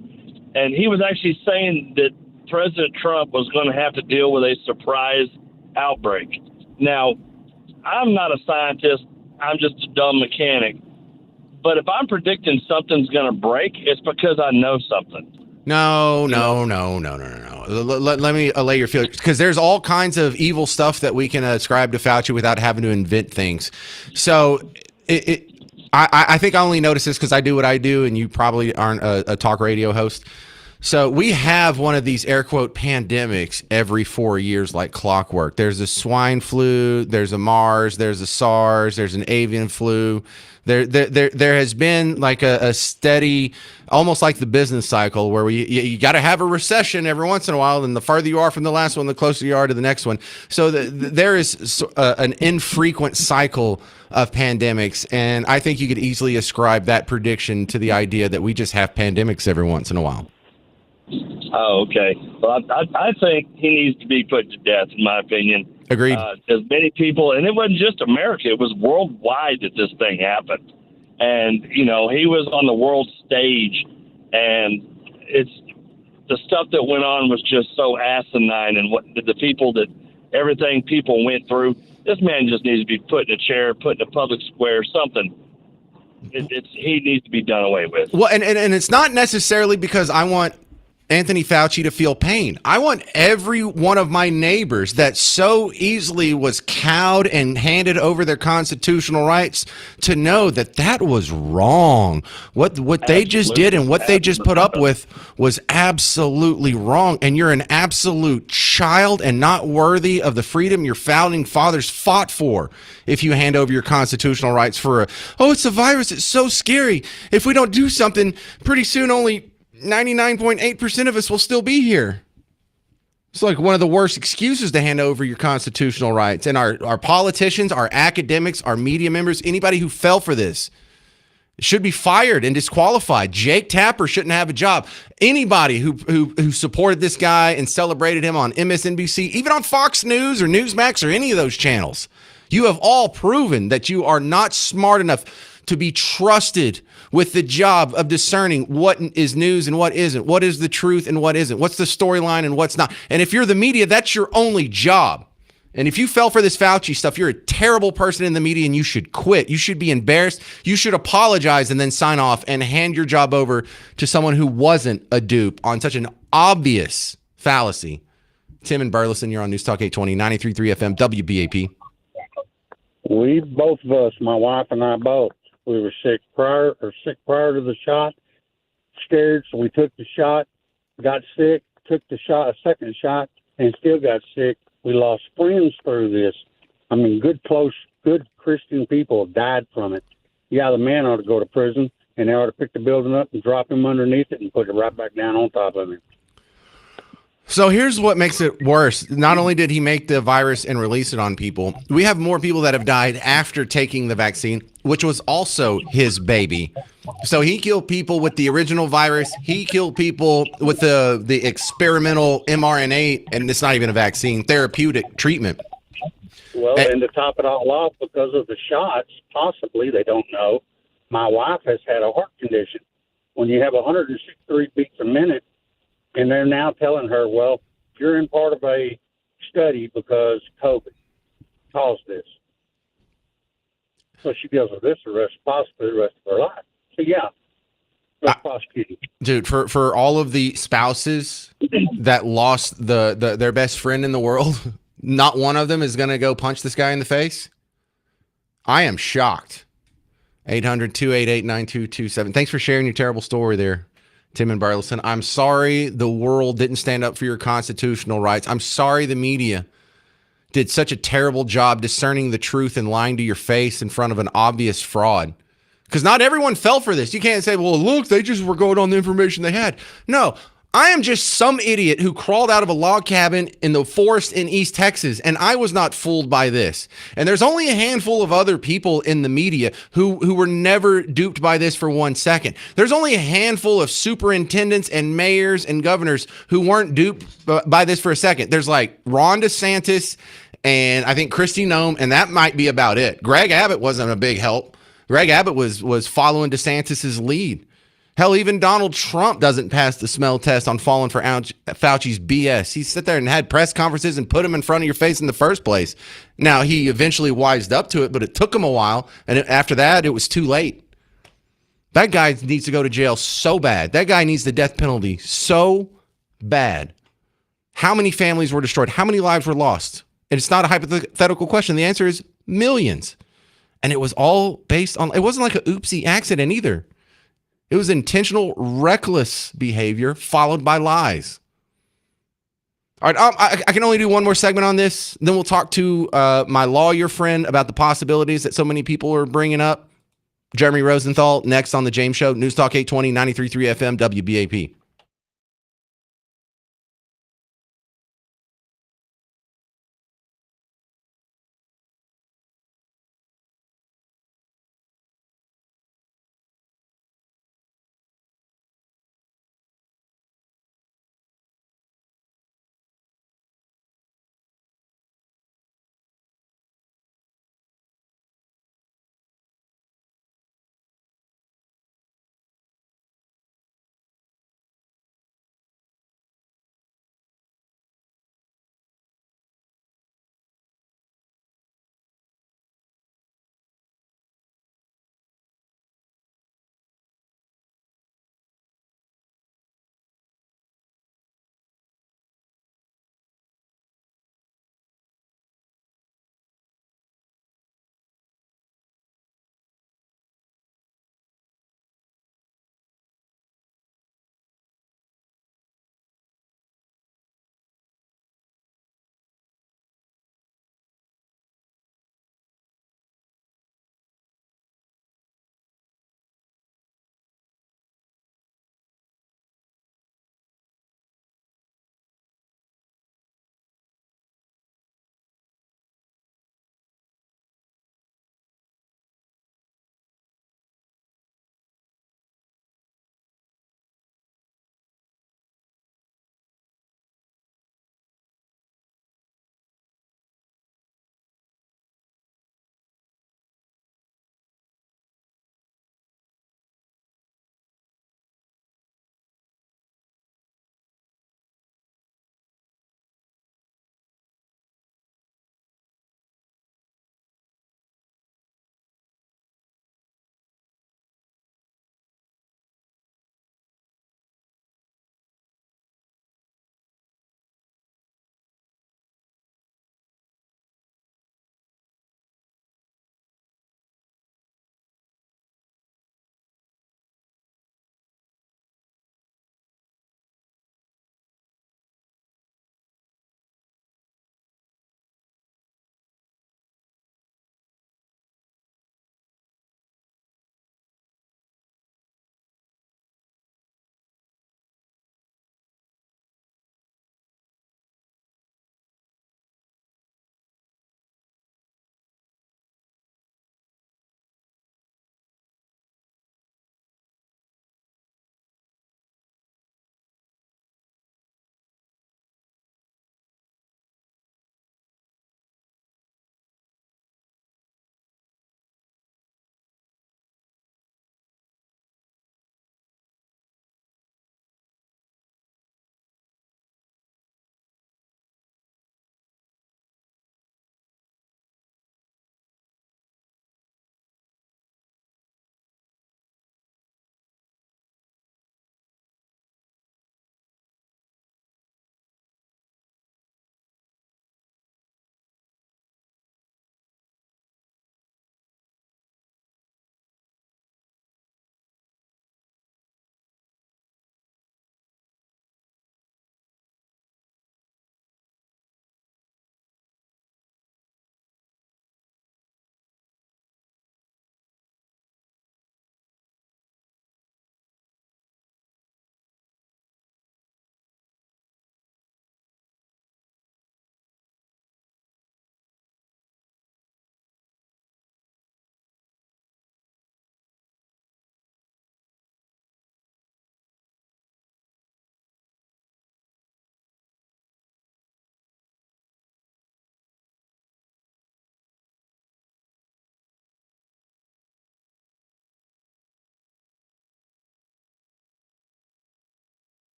and he was actually saying that President Trump was going to have to deal with a surprise outbreak. Now, I'm not a scientist. I'm just a dumb mechanic. But if I'm predicting something's going to break, it's because I know something. No. Let me allay your feelings, because there's all kinds of evil stuff that we can ascribe to Fauci without having to invent things. So I think I only notice this because I do what I do, and you probably aren't a talk radio host. So we have one of these air quote pandemics every 4 years like clockwork. There's a swine flu, there's a MERS, there's a SARS, there's an avian flu. There has been like a steady, almost like the business cycle, where you got to have a recession every once in a while, and the farther you are from the last one, the closer you are to the next one. So there is an infrequent cycle of pandemics, and I think you could easily ascribe that prediction to the idea that we just have pandemics every once in a while. Oh, okay. Well, I think he needs to be put to death, in my opinion. Agreed. As many people, and it wasn't just America, it was worldwide that this thing happened. And, he was on the world stage, and the stuff that went on was just so asinine, and everything people went through. This man just needs to be put in a chair, put in a public square, something. He needs to be done away with. Well, and it's not necessarily because I want Anthony Fauci to feel pain. I want every one of my neighbors that so easily was cowed and handed over their constitutional rights to know that was wrong. What they just did and what they just put up with was absolutely wrong. And you're an absolute child and not worthy of the freedom your founding fathers fought for if you hand over your constitutional rights for it's a virus. It's so scary. If we don't do something, pretty soon only 99.8% of us will still be here. It's like one of the worst excuses to hand over your constitutional rights. And our politicians, our academics, our media members, anybody who fell for this should be fired and disqualified. Jake Tapper shouldn't have a job. Anybody who supported this guy and celebrated him on MSNBC, even on Fox News or Newsmax or any of those channels, you have all proven that you are not smart enough to be trusted with the job of discerning what is news and what isn't, what is the truth and what isn't, what's the storyline and what's not. And if you're the media, that's your only job. And if you fell for this Fauci stuff, you're a terrible person in the media and you should quit. You should be embarrassed. You should apologize and then sign off and hand your job over to someone who wasn't a dupe on such an obvious fallacy. Tim and Burleson, you're on News Talk 820, 93.3 FM, WBAP. We, both of us, my wife and I both, we were sick prior to the shot, scared, so we took the shot, got sick, took the shot, a second shot, and still got sick. We lost friends through this. I mean, good Christian people have died from it. Yeah, the man ought to go to prison, and they ought to pick the building up and drop him underneath it and put it right back down on top of him. So here's what makes it worse. Not only did he make the virus and release it on people, we have more people that have died after taking the vaccine, which was also his baby. So he killed people with the original virus. He killed people with the experimental mRNA, and it's not even a vaccine, therapeutic treatment. Well, and to top it all off, because of the shots, possibly, they don't know, my wife has had a heart condition. When you have 163 beats a minute, and they're now telling her, well, you're in part of a study because COVID caused this. So she deals with this possibly the rest of her life. So, yeah, let's prosecute. Dude, for all of the spouses that lost their best friend in the world, not one of them is going to go punch this guy in the face. I am shocked. 800-288-9227. Thanks for sharing your terrible story there, Tim and Burleson. I'm sorry the world didn't stand up for your constitutional rights. I'm sorry the media did such a terrible job discerning the truth and lying to your face in front of an obvious fraud. Because not everyone fell for this. You can't say, well, look, they just were going on the information they had. No, I am just some idiot who crawled out of a log cabin in the forest in East Texas, and I was not fooled by this. And there's only a handful of other people in the media who were never duped by this for 1 second. There's only a handful of superintendents and mayors and governors who weren't duped by this for a second. There's like Ron DeSantis and I think Kristi Noem, and that might be about it. Greg Abbott wasn't a big help. Greg Abbott was following DeSantis's lead. Hell, even Donald Trump doesn't pass the smell test on falling for Fauci's BS. He sat there and had press conferences and put him in front of your face in the first place. Now, he eventually wised up to it, but it took him a while. And after that, it was too late. That guy needs to go to jail so bad. That guy needs the death penalty so bad. How many families were destroyed? How many lives were lost? And it's not a hypothetical question. The answer is millions. And it was all based on, it wasn't like an oopsie accident either. It was intentional, reckless behavior followed by lies. All right, I can only do one more segment on this. Then we'll talk to my lawyer friend about the possibilities that so many people are bringing up. Jeremy Rosenthal, next on The James Show. News Talk 820, 93.3 FM, WBAP.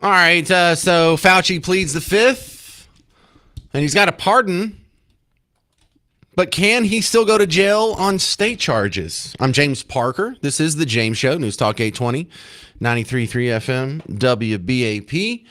All right, so Fauci pleads the fifth, and he's got a pardon. But can he still go to jail on state charges? I'm James Parker. This is The James Show, News Talk 820, 93.3 FM, WBAP.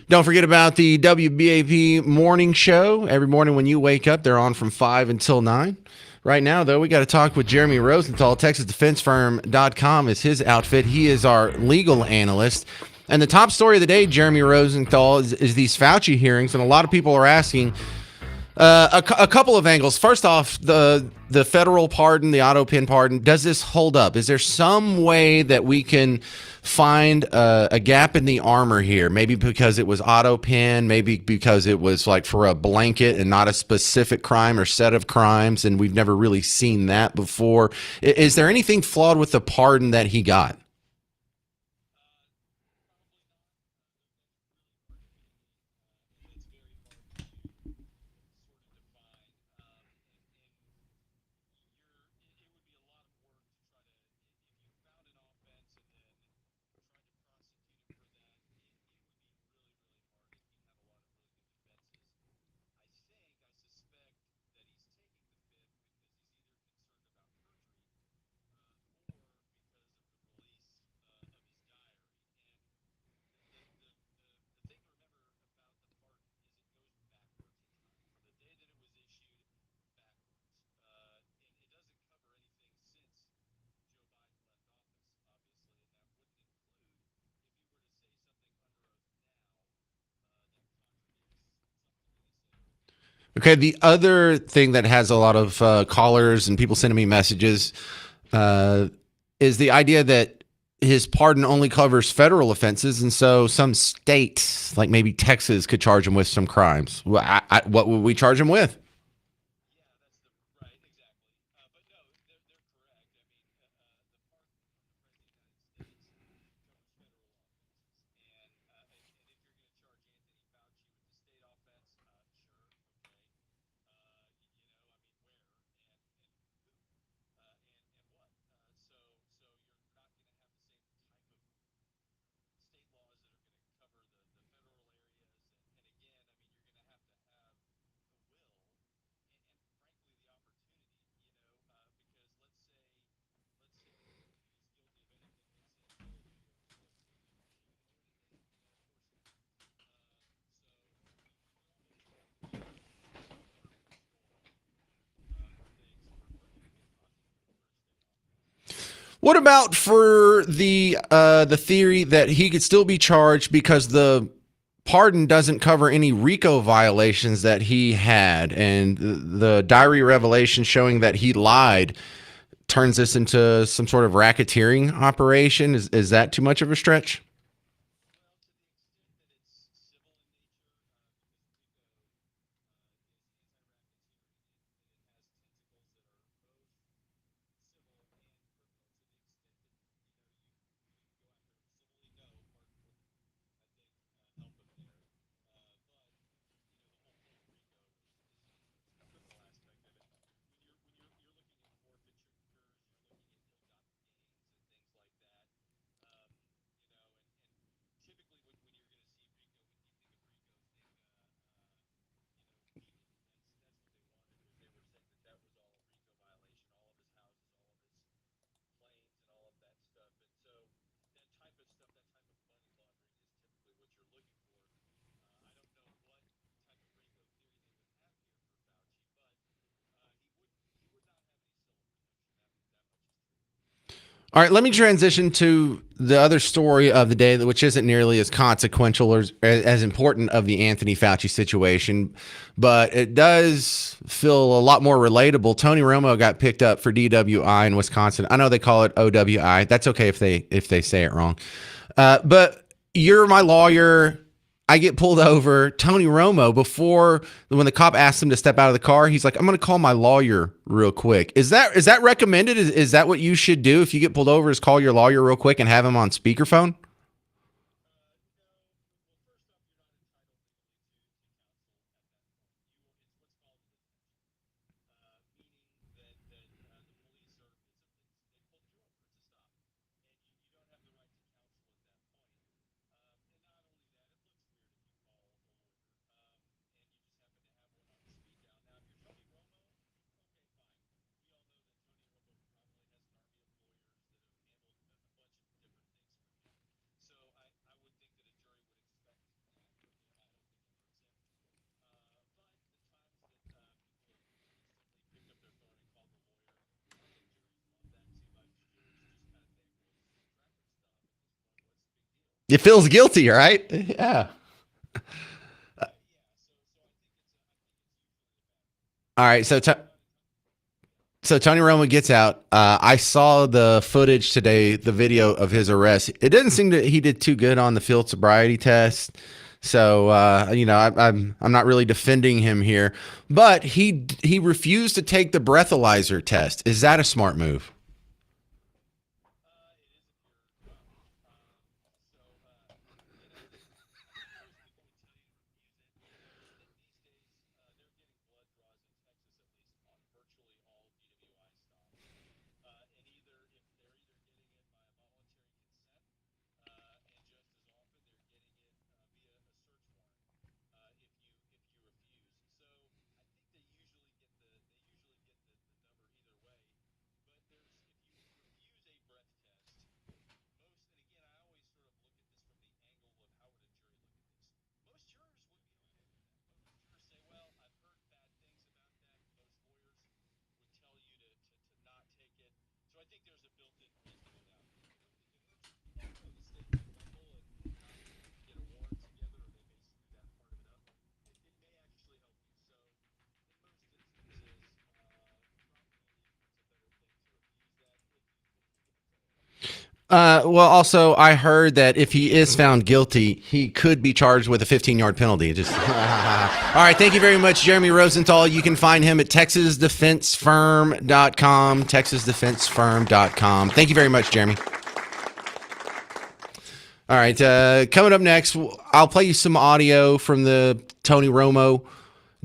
Don't forget about the WBAP morning show. Every morning when you wake up, they're on from 5 until 9. Right now, though, we got to talk with Jeremy Rosenthal. TexasDefenseFirm.com is his outfit. He is our legal analyst. And the top story of the day, Jeremy Rosenthal, is these Fauci hearings. And a lot of people are asking a couple of angles. First off, the federal pardon, the auto pin pardon, does this hold up? Is there some way that we can find a gap in the armor here? Maybe because it was auto pin, maybe because it was like for a blanket and not a specific crime or set of crimes, and we've never really seen that before. Is there anything flawed with the pardon that he got? Okay, the other thing that has a lot of callers and people sending me messages is the idea that his pardon only covers federal offenses, and so some states, like maybe Texas, could charge him with some crimes. What would we charge him with? What about for the theory that he could still be charged because the pardon doesn't cover any RICO violations that he had, and the diary revelation showing that he lied turns this into some sort of racketeering operation? Is that too much of a stretch? All right, let me transition to the other story of the day, which isn't nearly as consequential or as important of the Anthony Fauci situation, but it does feel a lot more relatable. Tony Romo got picked up for DWI in Wisconsin. I know they call it OWI. That's okay if they say it wrong. But you're my lawyer. I get pulled over. Tony Romo, when the cop asked him to step out of the car, he's like, "I'm going to call my lawyer real quick." Is that recommended? Is that what you should do if you get pulled over? Is call your lawyer real quick and have him on speakerphone? It feels guilty, right? Yeah. All right. So Tony Romo gets out. I saw the footage today, the video of his arrest. It didn't seem that he did too good on the field sobriety test. So I'm not really defending him here, but he refused to take the breathalyzer test. Is that a smart move? Well, also, I heard that if he is found guilty, he could be charged with a 15-yard penalty. Just all right. Thank you very much, Jeremy Rosenthal. You can find him at texasdefensefirm.com. Texasdefensefirm.com. Thank you very much, Jeremy. All right. Coming up next, I'll play you some audio from the Tony Romo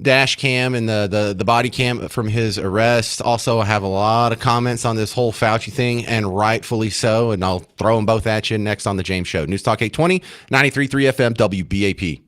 dash cam and the body cam from his arrest. Also, I have a lot of comments on this whole Fauci thing, and rightfully so, and I'll throw them both at you next on the James Show. News Talk 820, 93.3 FM, WBAP.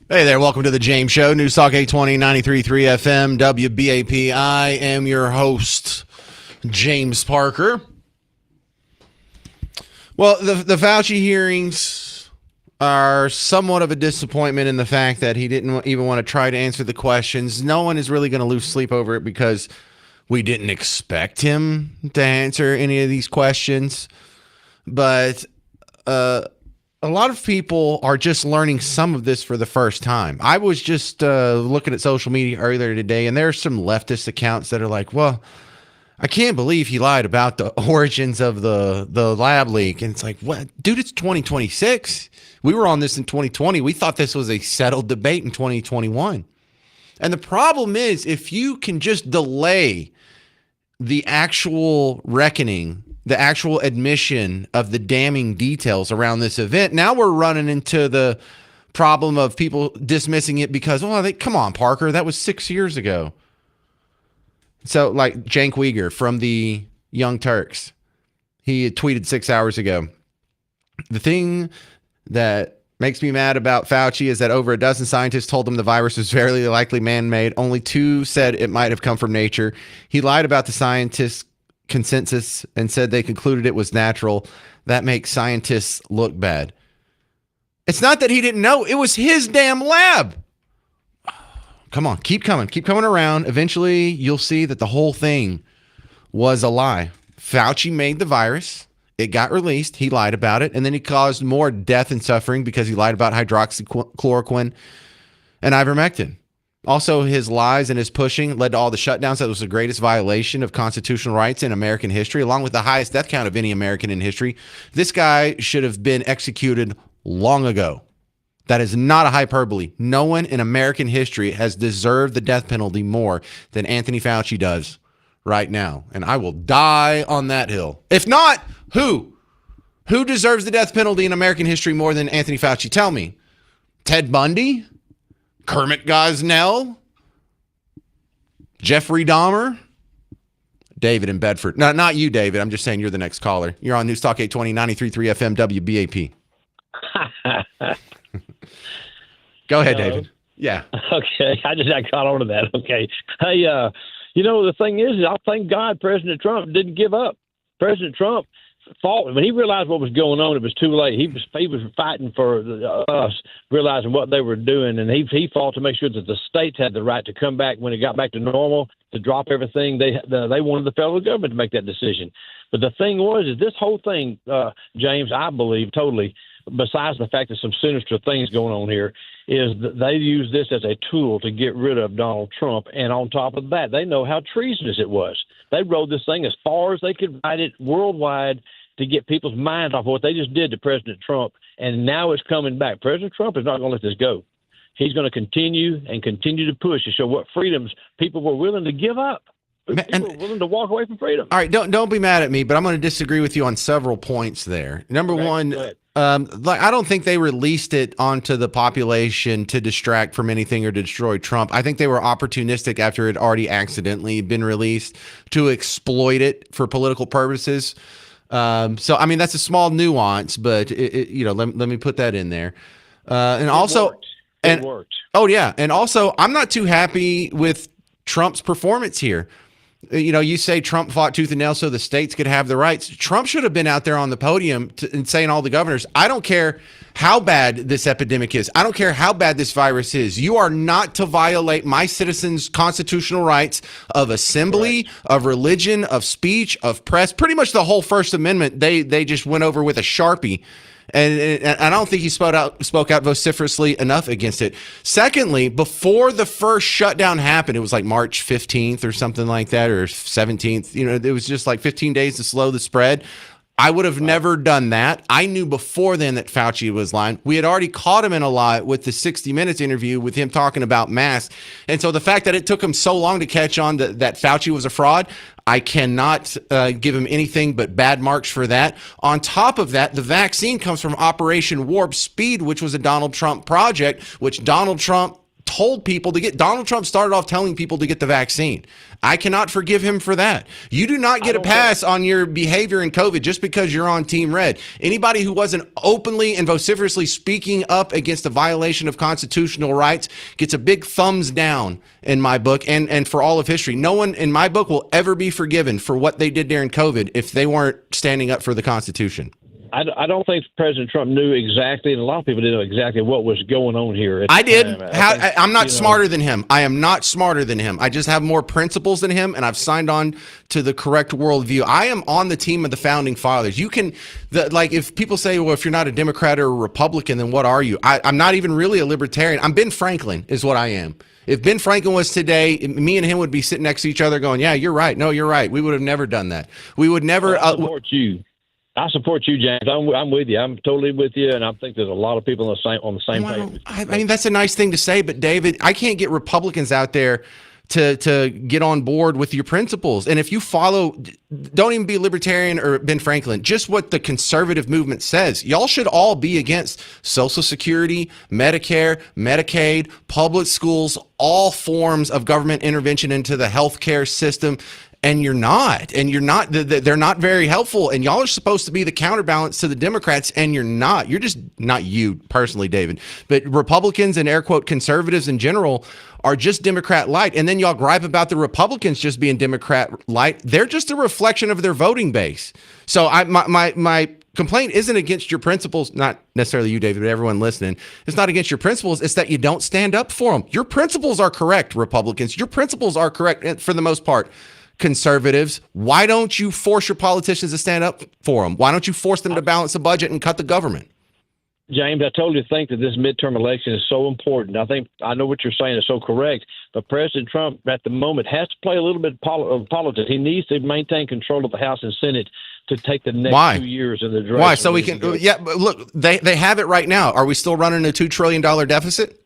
Hey there, welcome to the James Show, News Talk 820, 93.3 FM, WBAP. I am your host, James Parker. Well, the Fauci hearings are somewhat of a disappointment in the fact that he didn't even want to try to answer the questions. No one is really going to lose sleep over it because we didn't expect him to answer any of these questions. But a lot of people are just learning some of this for the first time. I was just looking at social media earlier today, and there are some leftist accounts that are like, well, I can't believe he lied about the origins of the lab leak. And it's like, what? Dude, it's 2026. We were on this in 2020. We thought this was a settled debate in 2021. And the problem is, if you can just delay the actual reckoning, the actual admission of the damning details around this event, now we're running into the problem of people dismissing it because, come on, Parker, that was 6 years ago. So like Cenk Uygur from the Young Turks, he had tweeted 6 hours ago, the thing that makes me mad about Fauci is that over a dozen scientists told him the virus was very likely man-made. Only 2 said it might have come from nature. He lied about the scientists' consensus and said they concluded it was natural. That makes scientists look bad. It's not that he didn't know. It was his damn lab. Come on, keep coming around. Eventually, you'll see that the whole thing was a lie. Fauci made the virus. It got released. He lied about it. And then he caused more death and suffering because he lied about hydroxychloroquine and ivermectin. Also, his lies and his pushing led to all the shutdowns. That was the greatest violation of constitutional rights in American history, along with the highest death count of any American in history. This guy should have been executed long ago. That is not a hyperbole. No one in American history has deserved the death penalty more than Anthony Fauci does right now. And I will die on that hill. If not, who? Who deserves the death penalty in American history more than Anthony Fauci? Tell me. Ted Bundy? Kermit Gosnell? Jeffrey Dahmer? David in Bedford. No, not you, David. I'm just saying you're the next caller. You're on News Talk 820, 93.3 FM, WBAP. Go ahead, David. Yeah. Okay. I just got caught on to that. Okay. Hey, the thing is I thank God President Trump didn't give up. President Trump fought when he realized what was going on. It was too late. He was fighting for us, realizing what they were doing, and he fought to make sure that the states had the right to come back when it got back to normal, to drop everything. They wanted the federal government to make that decision. But the thing is this whole thing, James, I believe totally, besides the fact that some sinister things going on here, is that they use this as a tool to get rid of Donald Trump. And on top of that, they know how treasonous it was. They rode this thing as far as they could ride it worldwide to get people's minds off what they just did to President Trump. And now it's coming back. President Trump is not going to let this go. He's going to continue to push to show what freedoms people were willing to give up. People were willing to walk away from freedom. All right, don't be mad at me, but I'm going to disagree with you on several points there. Number one, I don't think they released it onto the population to distract from anything or to destroy Trump. I think they were opportunistic after it already accidentally been released to exploit it for political purposes. So, I mean, that's a small nuance, but let me put that in there. And also, it worked. Oh yeah, and also, I'm not too happy with Trump's performance here. You say Trump fought tooth and nail so the states could have the rights. Trump should have been out there on the podium and saying all the governors, I don't care how bad this epidemic is. I don't care how bad this virus is. You are not to violate my citizens' constitutional rights of assembly, of religion, of speech, of press. Pretty much the whole First Amendment, they just went over with a Sharpie. And I don't think he spoke out vociferously enough against it. Secondly, before the first shutdown happened, it was like March 15th or something like that, or 17th. It was just like 15 days to slow the spread. I would have never done that. I knew before then that Fauci was lying. We had already caught him in a lie with the 60 Minutes interview with him talking about masks. And so the fact that it took him so long to catch on that Fauci was a fraud, I cannot give him anything but bad marks for that. On top of that, the vaccine comes from Operation Warp Speed, which was a Donald Trump project, which Donald Trump told people to get, Donald Trump started off telling people to get the vaccine. I cannot forgive him for that. You do not get a pass on your behavior in COVID just because you're on Team Red. Anybody who wasn't openly and vociferously speaking up against a violation of constitutional rights gets a big thumbs down in my book and for all of history. No one in my book will ever be forgiven for what they did during COVID if they weren't standing up for the Constitution. I don't think President Trump knew exactly, and a lot of people didn't know exactly what was going on here. I did. I'm not smarter than him. I am not smarter than him. I just have more principles than him, and I've signed on to the correct worldview. I am on the team of the founding fathers. You can, like, if people say, well, if you're not a Democrat or a Republican, then what are you? I'm not even really a libertarian. I'm Ben Franklin is what I am. If Ben Franklin was today, me and him would be sitting next to each other going, yeah, you're right. No, you're right. We would have never done that. We would never. I support you. I support you, James. I'm with you. I'm totally with you, and I think there's a lot of people on the same page. I mean, that's a nice thing to say, but David, I can't get Republicans out there to get on board with your principles. And if you follow, don't even be libertarian or Ben Franklin, just what the conservative movement says. Y'all should all be against Social Security, Medicare, Medicaid, public schools, all forms of government intervention into the healthcare system. And you're not. They're not very helpful. And y'all are supposed to be the counterbalance to the Democrats, and you're not. You're just not you personally, David. But Republicans and air quote conservatives in general are just Democrat light. And then y'all gripe about the Republicans just being Democrat light. They're just a reflection of their voting base. So my complaint isn't against your principles, not necessarily you, David, but everyone listening. It's not against your principles. It's that you don't stand up for them. Your principles are correct, Republicans. Your principles are correct for the most part. Conservatives, why don't you force your politicians to stand up for them? Why don't you force them to balance the budget and cut the government? James, I totally think that this midterm election is so important. I know what you're saying is so correct, but President Trump at the moment has to play a little bit of politics. He needs to maintain control of the House and Senate to take the next 2 years in the direction. Why? So we can, yeah, but look, they have it right now. Are we still running a $2 trillion deficit?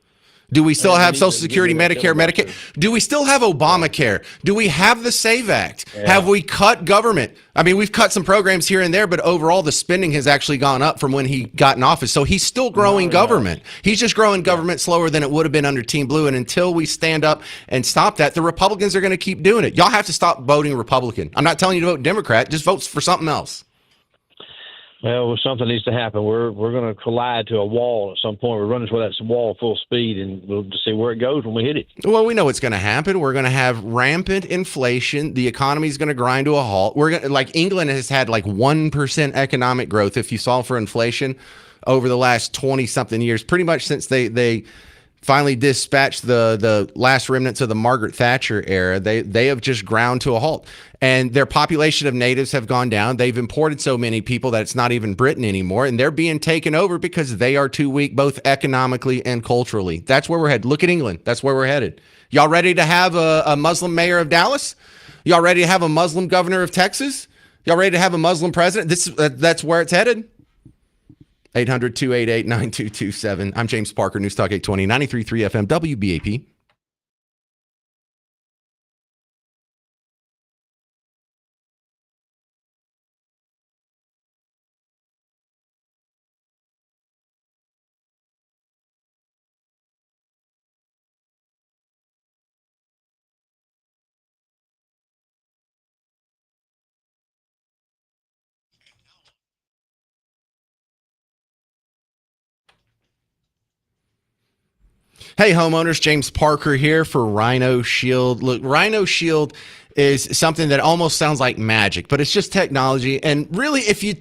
Do we still have Social Security, Medicare, Medicaid? Do we still have Obamacare? Do we have the SAVE Act? Yeah. Have we cut government? I mean, we've cut some programs here and there, but overall the spending has actually gone up from when he got in office. So he's still growing government. He's just growing government slower than it would have been under Team Blue. And until we stand up and stop that, the Republicans are going to keep doing it. Y'all have to stop voting Republican. I'm not telling you to vote Democrat. Just vote for something else. Well, something needs to happen. We're going to collide to a wall at some point. We're running toward that wall full speed, and we'll just see where it goes when we hit it. Well, we know what's going to happen. We're going to have rampant inflation. The economy is going to grind to a halt. We're going to, like, England has had like 1% economic growth if you solve for inflation over the last 20-something years, pretty much since they finally dispatched the last remnants of the Margaret Thatcher era. They have just ground to a halt. And their population of natives have gone down. They've imported so many people that it's not even Britain anymore. And they're being taken over because they are too weak, both economically and culturally. That's where we're headed. Look at England. That's where we're headed. Y'all ready to have a Muslim mayor of Dallas? Y'all ready to have a Muslim governor of Texas? Y'all ready to have a Muslim president? That's where it's headed. 800-288-9227. I'm James Parker, News Talk 820, 93.3 FM, WBAP. Hey, homeowners, James Parker here for Rhino Shield. Look, Rhino Shield is something that almost sounds like magic, but it's just technology. And really, if you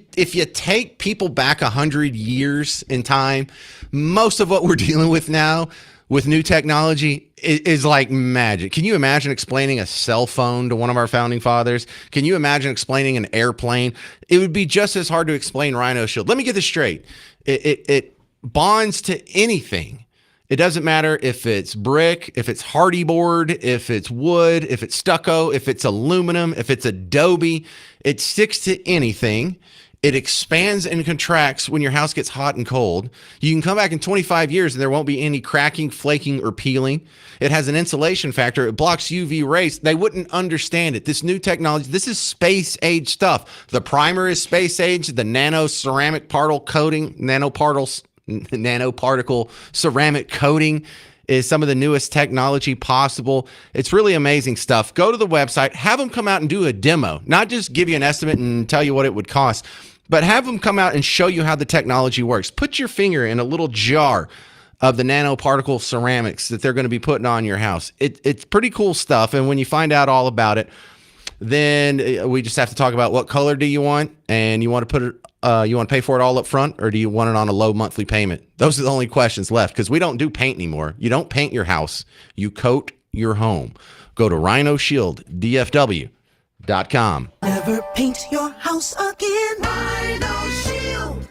take people back 100 years in time, most of what we're dealing with now with new technology is like magic. Can you imagine explaining a cell phone to one of our founding fathers? Can you imagine explaining an airplane? It would be just as hard to explain Rhino Shield. Let me get this straight. It bonds to anything. It doesn't matter if it's brick, if it's hardy board, if it's wood, if it's stucco, if it's aluminum, if it's adobe. It sticks to anything. It expands and contracts when your house gets hot and cold. You can come back in 25 years and there won't be any cracking, flaking, or peeling. It has an insulation factor. It blocks UV rays. They wouldn't understand it. This new technology, this is space age stuff. The primer is space age. The nano ceramic particle coating, nanoparticle ceramic coating is some of the newest technology possible. It's really amazing stuff. Go to the website, have them come out and do a demo, not just give you an estimate and tell you what it would cost, but have them come out and show you how the technology works. Put your finger in a little jar of the nanoparticle ceramics that they're going to be putting on your house. It's pretty cool stuff. And when you find out all about it, then we just have to talk about what color do you want, and you want to put it, you want to pay for it all up front, or do you want it on a low monthly payment? Those are the only questions left, because we don't do paint anymore. You don't paint your house. You coat your home. Go to rhinoshielddfw.com. Never paint your house again. Rhino Shield.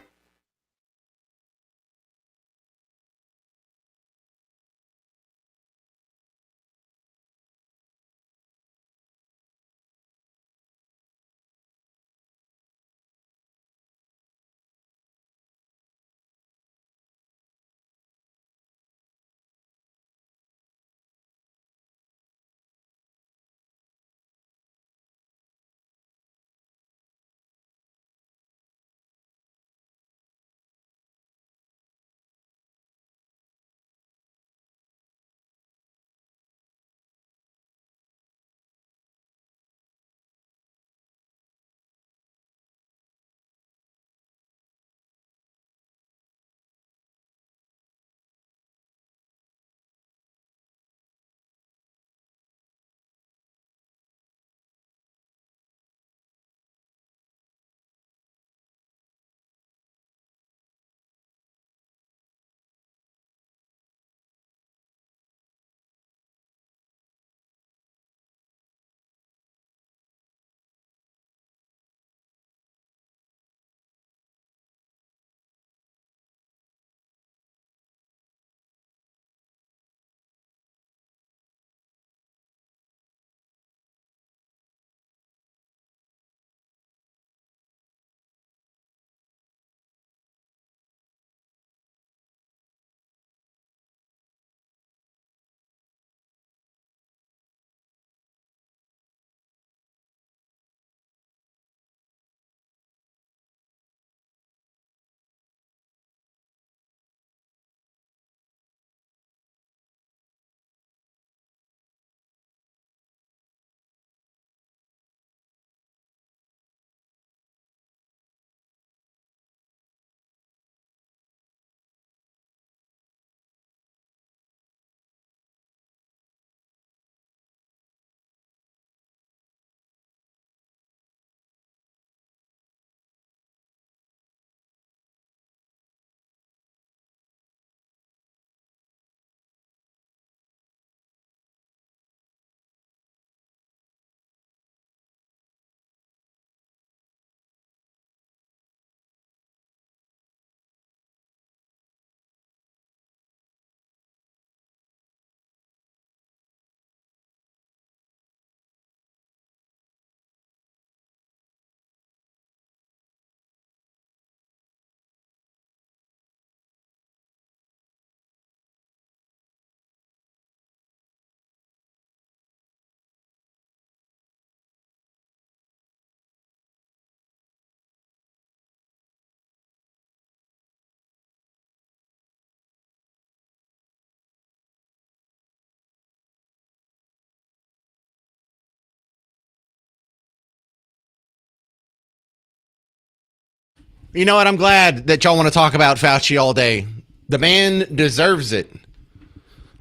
You know what? I'm glad that y'all want to talk about Fauci all day. The man deserves it.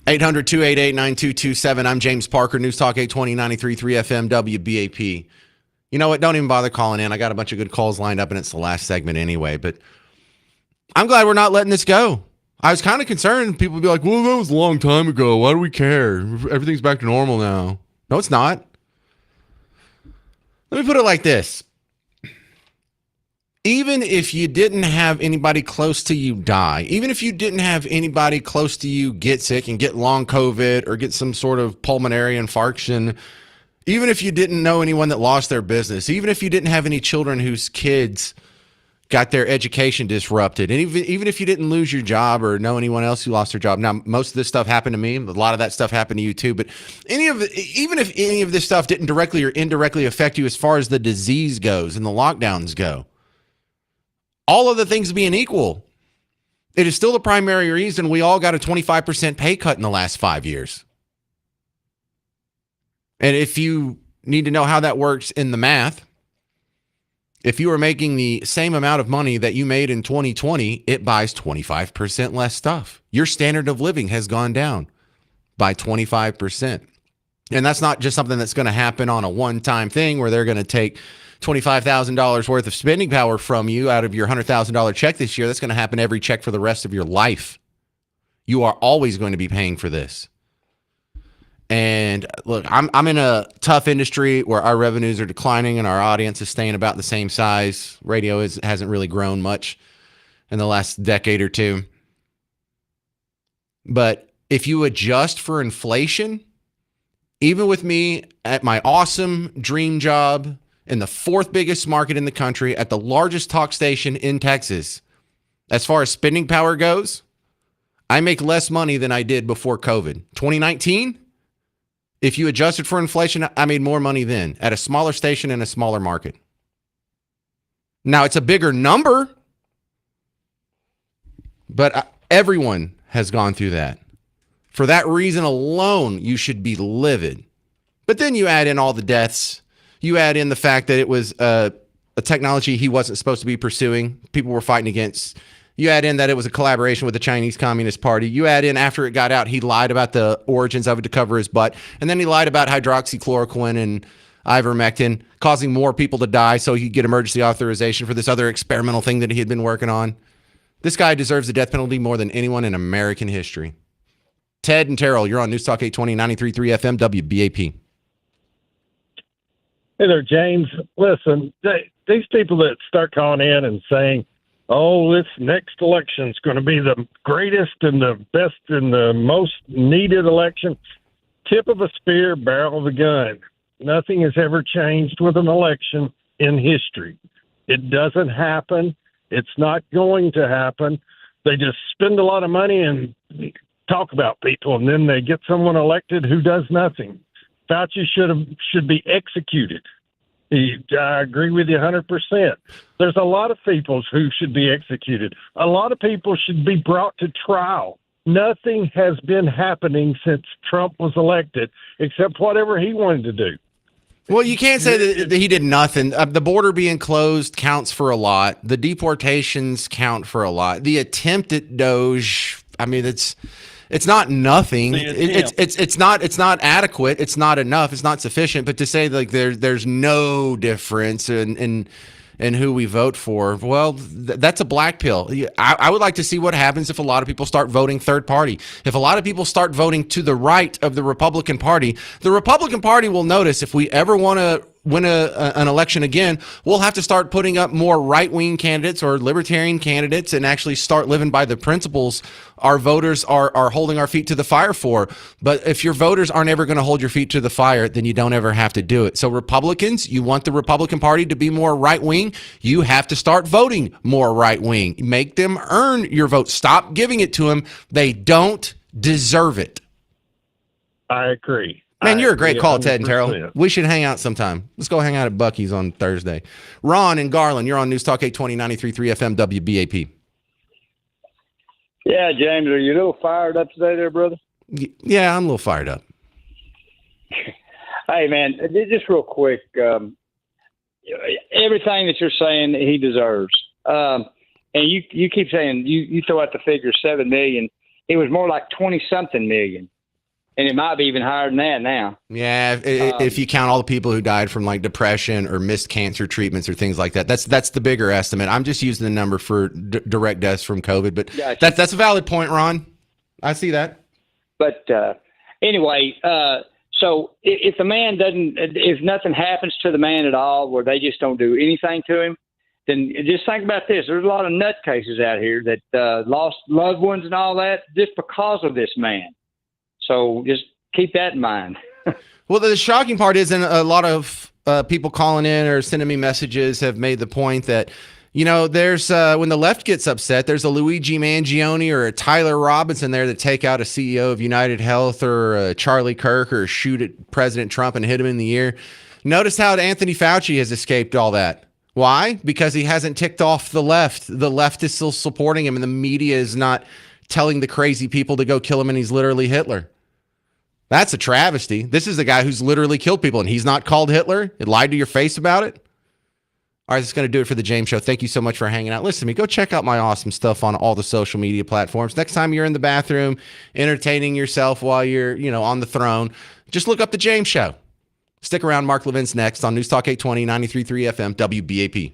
800-288-9227. I'm James Parker, News Talk 820 93.3 FM WBAP. You know what? Don't even bother calling in. I got a bunch of good calls lined up, and it's the last segment anyway. But I'm glad we're not letting this go. I was kind of concerned. People would be like, well, that was a long time ago. Why do we care? Everything's back to normal now. No, it's not. Let me put it like this. Even if you didn't have anybody close to you die, even if you didn't have anybody close to you get sick and get long COVID or get some sort of pulmonary infarction, even if you didn't know anyone that lost their business, even if you didn't have any children whose kids got their education disrupted, and even if you didn't lose your job or know anyone else who lost their job. Now, most of this stuff happened to me. A lot of that stuff happened to you too. But even if any of this stuff didn't directly or indirectly affect you as far as the disease goes and the lockdowns go, all of the things being equal, It is still the primary reason we all got a 25% pay cut in the last 5 years. And if you need to know how that works in the math, if you are making the same amount of money that you made in 2020, it buys 25% less stuff. Your standard of living has gone down by 25%. And that's not just something that's going to happen on a one-time thing where they're going to take $25,000 worth of spending power from you out of your $100,000 check this year. That's going to happen every check for the rest of your life. You are always going to be paying for this. And look, I'm in a tough industry where our revenues are declining and our audience is staying about the same size. Radio hasn't really grown much in the last decade or two. But if you adjust for inflation, even with me at my awesome dream job in the 4th biggest market in the country at the largest talk station in Texas, as far as spending power goes, I make less money than I did before COVID. 2019, if you adjusted for inflation, I made more money then at a smaller station in a smaller market. Now, it's a bigger number, but everyone has gone through that. For that reason alone, you should be livid. But then you add in all the deaths. You add in the fact that it was a technology he wasn't supposed to be pursuing. People were fighting against. You add in that it was a collaboration with the Chinese Communist Party. You add in after it got out, he lied about the origins of it to cover his butt. And then he lied about hydroxychloroquine and ivermectin, causing more people to die so he could get emergency authorization for this other experimental thing that he had been working on. This guy deserves the death penalty more than anyone in American history. Ted and Terrell, you're on News Talk 820, 93.3 FM, WBAP. Hey there, James. Listen, these people that start calling in and saying, oh, this next election is going to be the greatest and the best and the most needed election, tip of a spear, barrel of a gun. Nothing has ever changed with an election in history. It doesn't happen. It's not going to happen. They just spend a lot of money and talk about people, and then they get someone elected who does nothing. Fauci should be executed. I agree with you 100%. There's a lot of people who should be executed. A lot of people should be brought to trial. Nothing has been happening since Trump was elected except whatever he wanted to do. Well, you can't say that he did nothing. The border being closed counts for a lot. The deportations count for a lot. The attempt at Doge, I mean, it's not nothing. It's not adequate. It's not enough. It's not sufficient. But to say like there's no difference in who we vote for, well, that's a black pill. I would like to see what happens if a lot of people start voting third party. If a lot of people start voting to the right of the Republican Party will notice if we ever want to win an election again, we'll have to start putting up more right-wing candidates or libertarian candidates and actually start living by the principles our voters are holding our feet to the fire for. But if your voters aren't ever going to hold your feet to the fire, then you don't ever have to do it. So Republicans, you want the Republican Party to be more right-wing, you have to start voting more right-wing. Make them earn your vote. Stop giving it to them. They don't deserve it. I agree. Man, you're a great call, 100%. Ted and Terrell. We should hang out sometime. Let's go hang out at Buc-ee's on Thursday. Ron and Garland, you're on News Talk 820, 93.3 FM, WBAP. Yeah, James, are you a little fired up today there, brother? Yeah, I'm a little fired up. Hey, man, just real quick. Everything that you're saying he deserves. And you keep saying, you throw out the figure 7 million. It was more like 20-something million. And it might be even higher than that now. Yeah, if you count all the people who died from like depression or missed cancer treatments or things like that, that's the bigger estimate. I'm just using the number for direct deaths from COVID, but gotcha. That's a valid point, Ron. I see that. But anyway, so if the man if nothing happens to the man at all, where they just don't do anything to him, then just think about this. There's a lot of nutcases out here that lost loved ones and all that just because of this man. So just keep that in mind. Well, the shocking part is, and a lot of people calling in or sending me messages have made the point that, you know, there's when the left gets upset, there's a Luigi Mangione or a Tyler Robinson there that take out a CEO of United Health or a Charlie Kirk or shoot at President Trump and hit him in the ear. Notice how Anthony Fauci has escaped all that. Why? Because he hasn't ticked off the left. The left is still supporting him, and the media is not telling the crazy people to go kill him, and he's literally Hitler. That's a travesty. This is the guy who's literally killed people, and he's not called Hitler. He lied to your face about it. All right, that's going to do it for the James Show. Thank you so much for hanging out. Listen to me. Go check out my awesome stuff on all the social media platforms. Next time you're in the bathroom entertaining yourself while you're, on the throne, just look up the James Show. Stick around. Mark Levin's next on News Talk 820, 93.3 FM, WBAP.